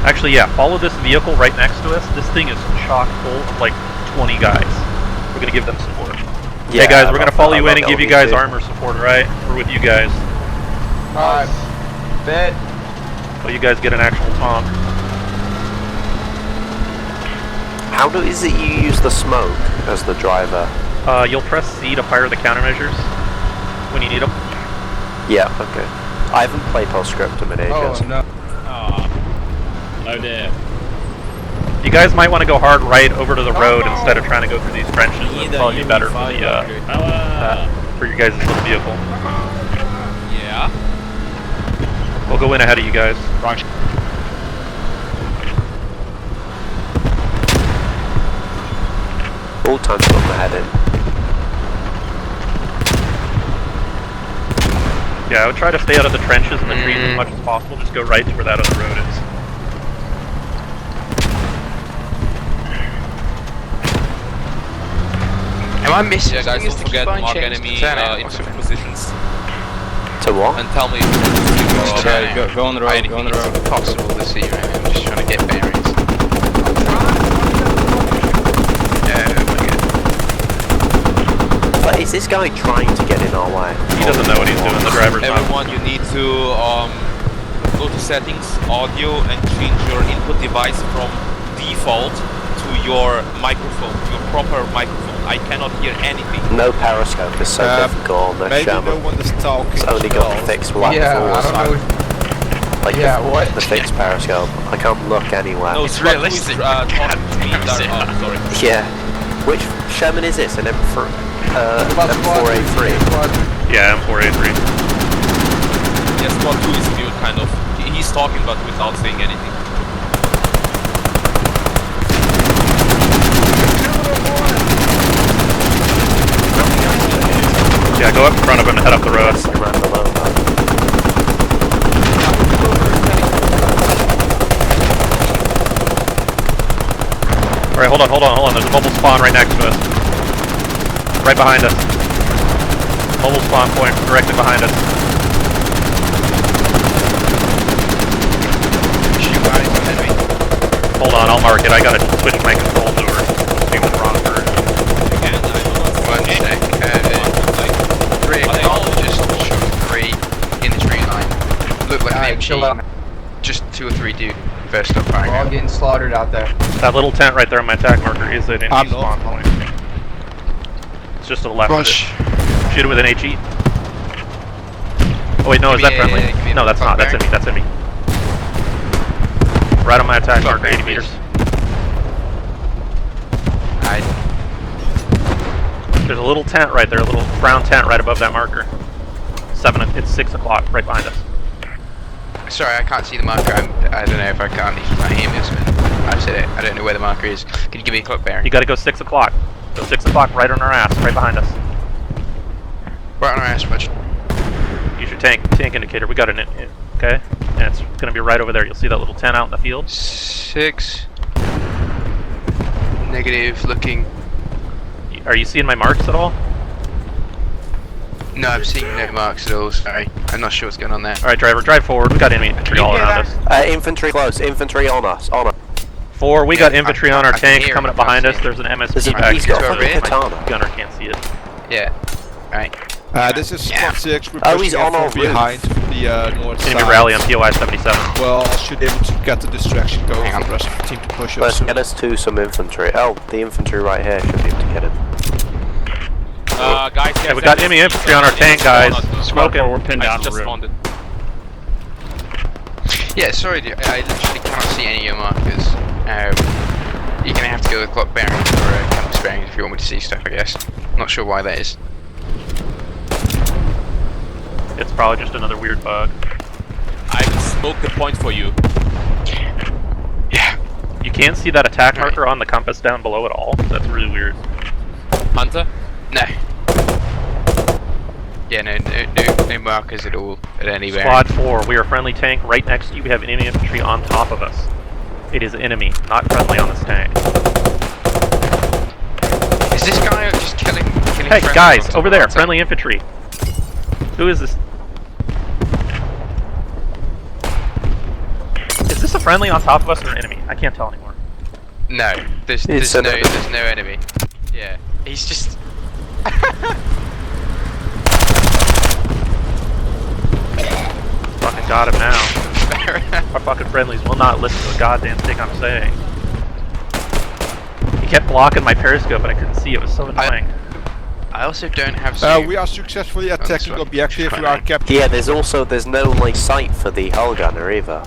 Actually, yeah, follow this vehicle right next to us. This thing is chock full of like 20 guys. We're going to give them support. Yeah, hey guys, we're going to follow you in and give you guys armor support, alright? We're with you guys. Alright. Bet. So you guys get an actual tank. How is it you use the smoke as the driver? You'll press C to fire the countermeasures when you need them. Yeah, okay. I haven't played Postscriptum in ages. Oh no. Oh dear. You guys might want to go hard right over to the road instead of trying to go through these trenches. It'll probably be better for the for your guys' little vehicle. Yeah. We'll go in ahead of you guys. Wrong. All times on the head in. Yeah, I would try to stay out of the trenches and the trees as much as possible. Just go right to where that other road is. Am I missing? Yeah, guys, don't forget to mark enemy infantry positions. To what? And tell me if Yeah, go on the road, go on the road. It's possible to see right now. I'm just trying to get bearings. But is this guy trying to get in our way? He doesn't know what he's doing. The driver's not. everyone, you need to go to settings, audio, and change your input device from default to your microphone, your proper microphone. I cannot hear anything. No periscope is so difficult on this Maybe Sherman. no one is talking. It's only got the fixed black forward side. Like the fixed periscope. I can't look anywhere. No, it's realistic. Talking to me. Sorry. Yeah. Which Sherman is this? An M4A3? Yeah, M4A3. Yes, Squad 2 is mute, kind of. He's talking, but without saying anything. Yeah, go up in front of him and head up the road. Alright, hold on. There's a mobile spawn right next to us. Right behind us. Mobile spawn point directly behind us. Hold on, I'll mark it. I gotta switch my controls over. Be the wrong version. One sec. 3 o'clock, just show 3 in the tree line. Look like an MG. Just 2 or 3 dude. first stop firing. We're all getting slaughtered out there. That little tent right there on my attack marker is an enemy I'm spawn not. point. It's just to the left Rush. of it. Shoot it with an HE. Oh wait, no, is Give that me a- friendly? give me a No, that's not. That's bearing. enemy. That's enemy. Right on my attack Clock marker, 80 bearing, meters. Alright. There's a little tent right there, a little brown tent right above that marker. It's 6 o'clock, right behind us. Sorry, I can't see the marker. I don't know if I can't hear this, man. I said it. I don't know where the marker is. Can you give me a clock bearing? You gotta go 6 o'clock. Go 6 o'clock right on our ass, right behind us. Right on our ass, Roger. Use your tank indicator. We got it, okay? And it's gonna be right over there. You'll see that little tent out in the field. 6. Negative, looking. Are you seeing my marks at all? No, I'm seeing no marks at all, sorry. I'm not sure what's going on there. Alright, driver, drive forward. We got enemy infantry all around us. Infantry close. Infantry on us. On us. 4, we got infantry on our I can tank hear coming it, up behind I us. can't There's an There's MSP a- back he's here. got a fucking My katana. gunner can't see it. Yeah. Right. This is Squad 6. We're Oh, pushing he's in on from our roof. behind the north Enemy side. rally on POI 77. Well, I should be able to get the distraction going Hang for on. the rest of the team to push us. Let's soon. get us to some infantry. Oh, the infantry right here should be able to get him. Guys, Yeah, we got enemy infantry on our tank, guys. Smoking. We're pinned down on the just roof. spawned it. Yeah, sorry, dude, I literally cannot see any of your markers. You're gonna have to go with clock bearings or compass bearings if you want me to see stuff, I guess. Not sure why that is. It's probably just another weird bug. I will smoke the point for you. Yeah. You can't see that attack Right. marker on the compass down below at all. That's really weird. Hunter? No. Yeah, no markers at all at any bearing. Squad 4, we are friendly tank right next to you. We have enemy infantry on top of us. It is enemy, not friendly on this tank. Is this guy just killing Hey, friendly guys, on over top there, of our friendly infantry. Who is this? Is this a friendly on top of us or an enemy? I can't tell anymore. No, there's It's no an enemy. there's no enemy. Yeah, he's just. Fucking got him now. Our fucking friendlies will not listen to a goddamn thing I'm saying. He kept blocking my periscope, but I couldn't see. It was so annoying. I also don't have zoom. We are successfully attacking one. objective. We are Fine. capturing. Yeah, there's no like sight for the hull gunner either.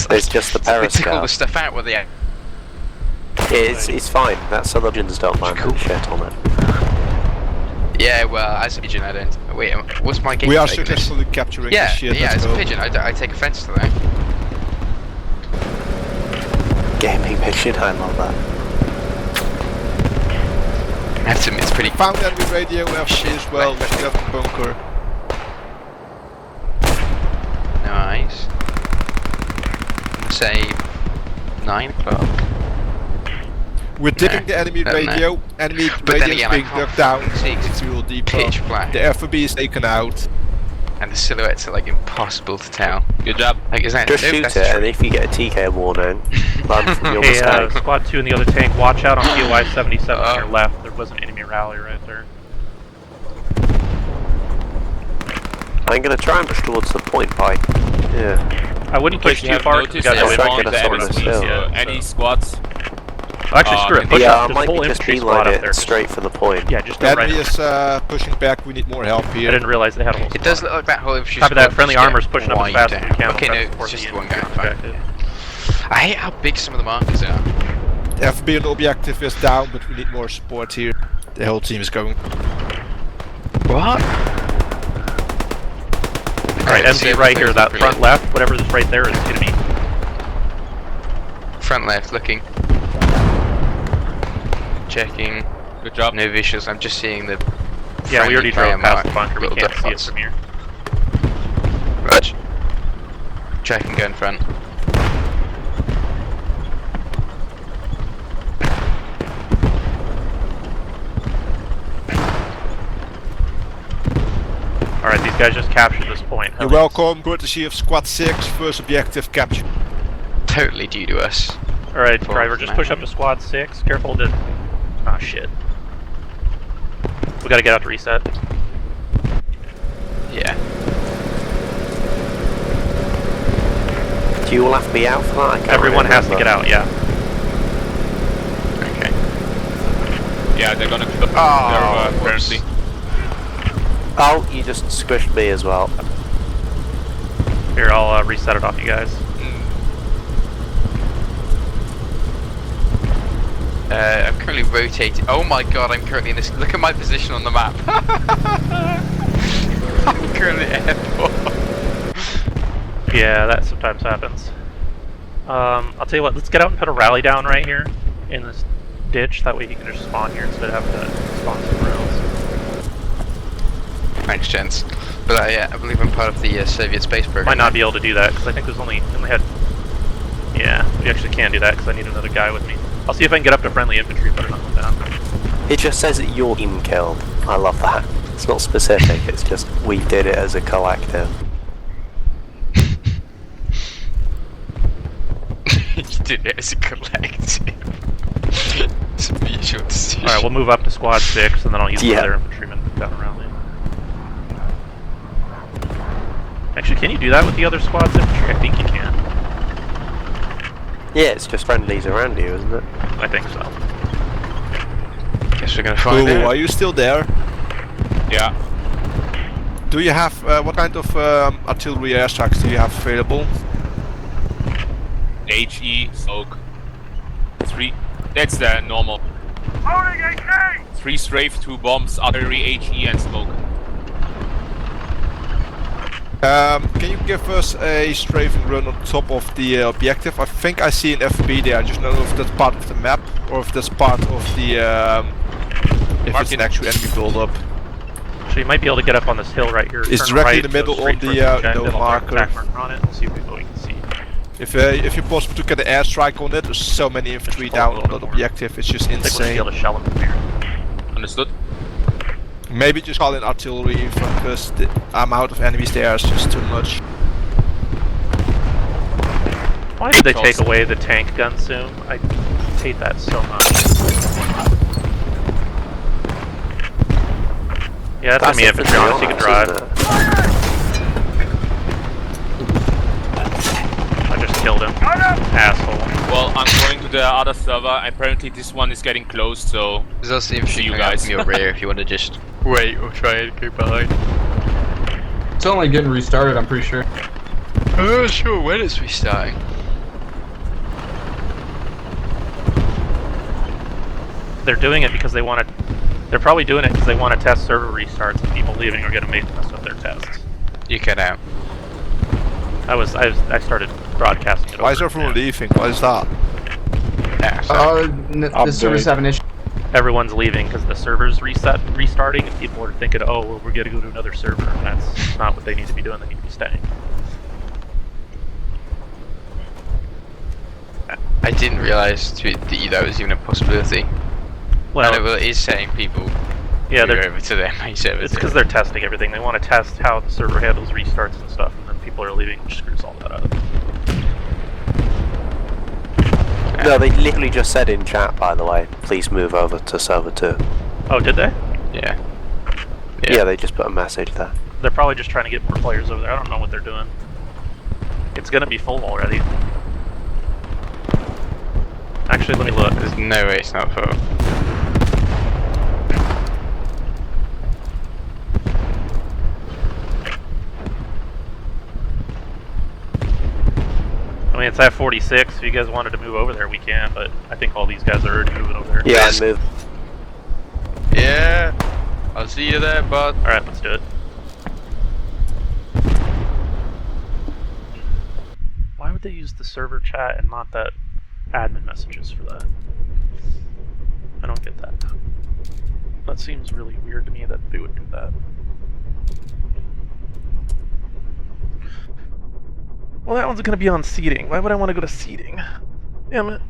There's just the We took all periscope. the stuff out with the. It's fine. That's so the legends don't mind that shit on it. Yeah, well, as a pigeon, I don't. Wait, what's my game? We are taking this? successfully capturing Yeah, this shit. yeah, let's as a go. pigeon, I take offense to that. Gaming pigeon, I love that. I have to admit, it's pretty. Found enemy radio FP as well. We should have the bunker. Nice. Say 9 o'clock. We're dipping Nah, the enemy don't know. radio. Enemy But then radio is again, I being can't dug down. see 'cause It's real deep. Pitch black, The FOB is taken out. and the silhouettes are like impossible to tell. Good job. Like, is that? Just nope, shoot that's it, true. and if you get a TK warning, run from your Hey, mistake. Squad 2 in the other tank, watch out on POI 77 on your left. There was an enemy rally right there. I'm gonna try and push towards the point by. Yeah. I wouldn't push If you too have far. noticed, You guys Yeah, are try in and the get us on enemies, this hill. any squads. Actually, screw it. Push Yeah, up. I There's a might whole just infantry beeline squad up it there. straight for the point. Yeah, just The go right. enemy is pushing back. We need more help I here. didn't realize they had a whole It does squad. look like that whole infantry Copy that. squad Friendly just get armor's pushing up as wiped fast as we out. can. Okay, We'll no, try to force it's just the one guy. infantry Fine. objective. I hate how big some of the markers are. The FB and objective is down, but we need more support here. The whole team is going. What? Alright, MG right here. That front left, whatever is right there is gonna be. Front left, looking. Checking. Good job. No visuals. I'm just seeing the. Yeah, we already friendly drove past the player bunker. We mark, can't little see it dots. from here. Raj. Check and go in front. Alright, these guys just captured this point. You're welcome. Courtesy of Squad 6. First objective captured. Totally due to us. Alright, Full driver, just push man. up to squad 6. Careful to... Ah, shit. We gotta get out to reset. Yeah. Do you all have to be out for that? I can't Everyone has to remember. get out, yeah. Okay. Yeah, they're gonna close Oh, apparently. Oh, you just squished me as well. Here, I'll reset it off you guys. I'm currently rotating. Oh my god, I'm currently in this. Look at my position on the map. I'm currently at airport. Yeah, that sometimes happens. I'll tell you what, let's get out and put a rally down right here in this ditch. That way you can just spawn here instead of having to spawn somewhere else. Thanks, gents. But yeah, I believe I'm part of the Soviet space program. Might not be able to do that because I think there's only had. Yeah, we actually can't do that because I need another guy with me. I'll see if I can get up to friendly infantry, but I'm not down. It just says that your team killed. I love that. It's not specific, it's just we did it as a collective. You did it as a collective. It's a mutual decision. Alright, we'll move up to squad 6 and then I'll use the other infantrymen down around there. Actually, can you do that with the other squad's infantry? I think you can. Yeah, it's just friendlies around you, isn't it? I think so. Guess we're gonna find Cool, out. are you still there? Yeah. Do you have, what kind of artillery airstrikes do you have available? HE, soak. 3. That's the normal. 3 strafe, 2 bombs, artillery, HE, and smoke. Can you give us a strafing run on top of the objective? I think I see an FB there. I just don't know if that's part of the map or if that's part of the if it's an actual enemy build-up. So you might be able to get up on this hill right here. It's turn directly right, in the middle go straight on the towards objective, no I'll mark marker. attack marker on it and see what we can see. If you're possible to get an airstrike on it, there's so many infantry down on that objective. It's just I think we'll insane. be able to shell them from here. Understood? Maybe just call in artillery because the amount of enemies there is just too much. Why did they take away the tank gun soon? I hate that so much. Yeah, that's enemy infantry on us, you can drive. I just killed him. Asshole. Well, I'm going to the other server. Apparently this one is getting closed, so There's also infantry you coming out guys. from your rear if you want to just wait or try and go behind. It's only getting restarted, I'm pretty sure. Oh, sure, when it's restarting. They're doing it because they want to. They're probably doing it because they want to test server restarts and people leaving are going to mess up their tests. You cut out. I started broadcasting it. Why is over everyone there. leaving? Why is that? The servers have an issue. Everyone's leaving because the server's restarting, and people are thinking, "Oh, well, we're going to go to another server." And that's not what they need to be doing. They need to be staying. I didn't realise that was even a possibility. Well, I know, it is saying people yeah, go they're over to their main server. it's because they're testing everything. They want to test how the server handles restarts and stuff, and then people are leaving, which screws all that up. No, they literally just said in chat, by the way, please move over to server 2. Oh, did they? Yeah. Yeah, they just put a message there. They're probably just trying to get more players over there. I don't know what they're doing. It's gonna be full already. Actually, let me look. There's no way it's not full. I mean, it's at 46. If you guys wanted to move over there, we can, but I think all these guys are already moving over there. Yeah, move. Yeah. I'll see you there, bud. Alright, let's do it. Why would they use the server chat and not that admin messages for that? I don't get that. That seems really weird to me that they would do that. Well, that one's gonna be on seating. Why would I want to go to seating? Damn it.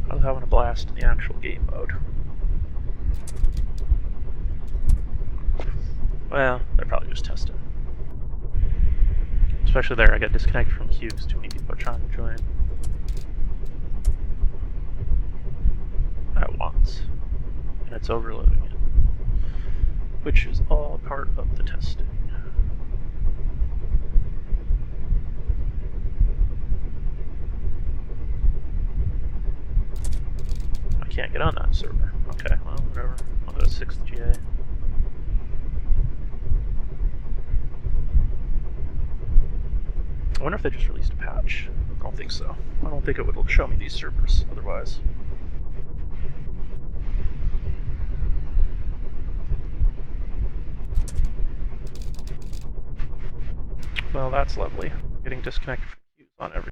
I was having a blast in the actual game mode. Well, they're probably just testing. Especially there, I got disconnected from queue because too many people are trying to join. At once. And it's overloading it. which is all part of the testing. I can't get on that server. Okay, well, whatever. I'll go to 6th GA. I wonder if they just released a patch. I don't think so. I don't think it would show me these servers otherwise. Well, that's lovely. Getting disconnected from queues on every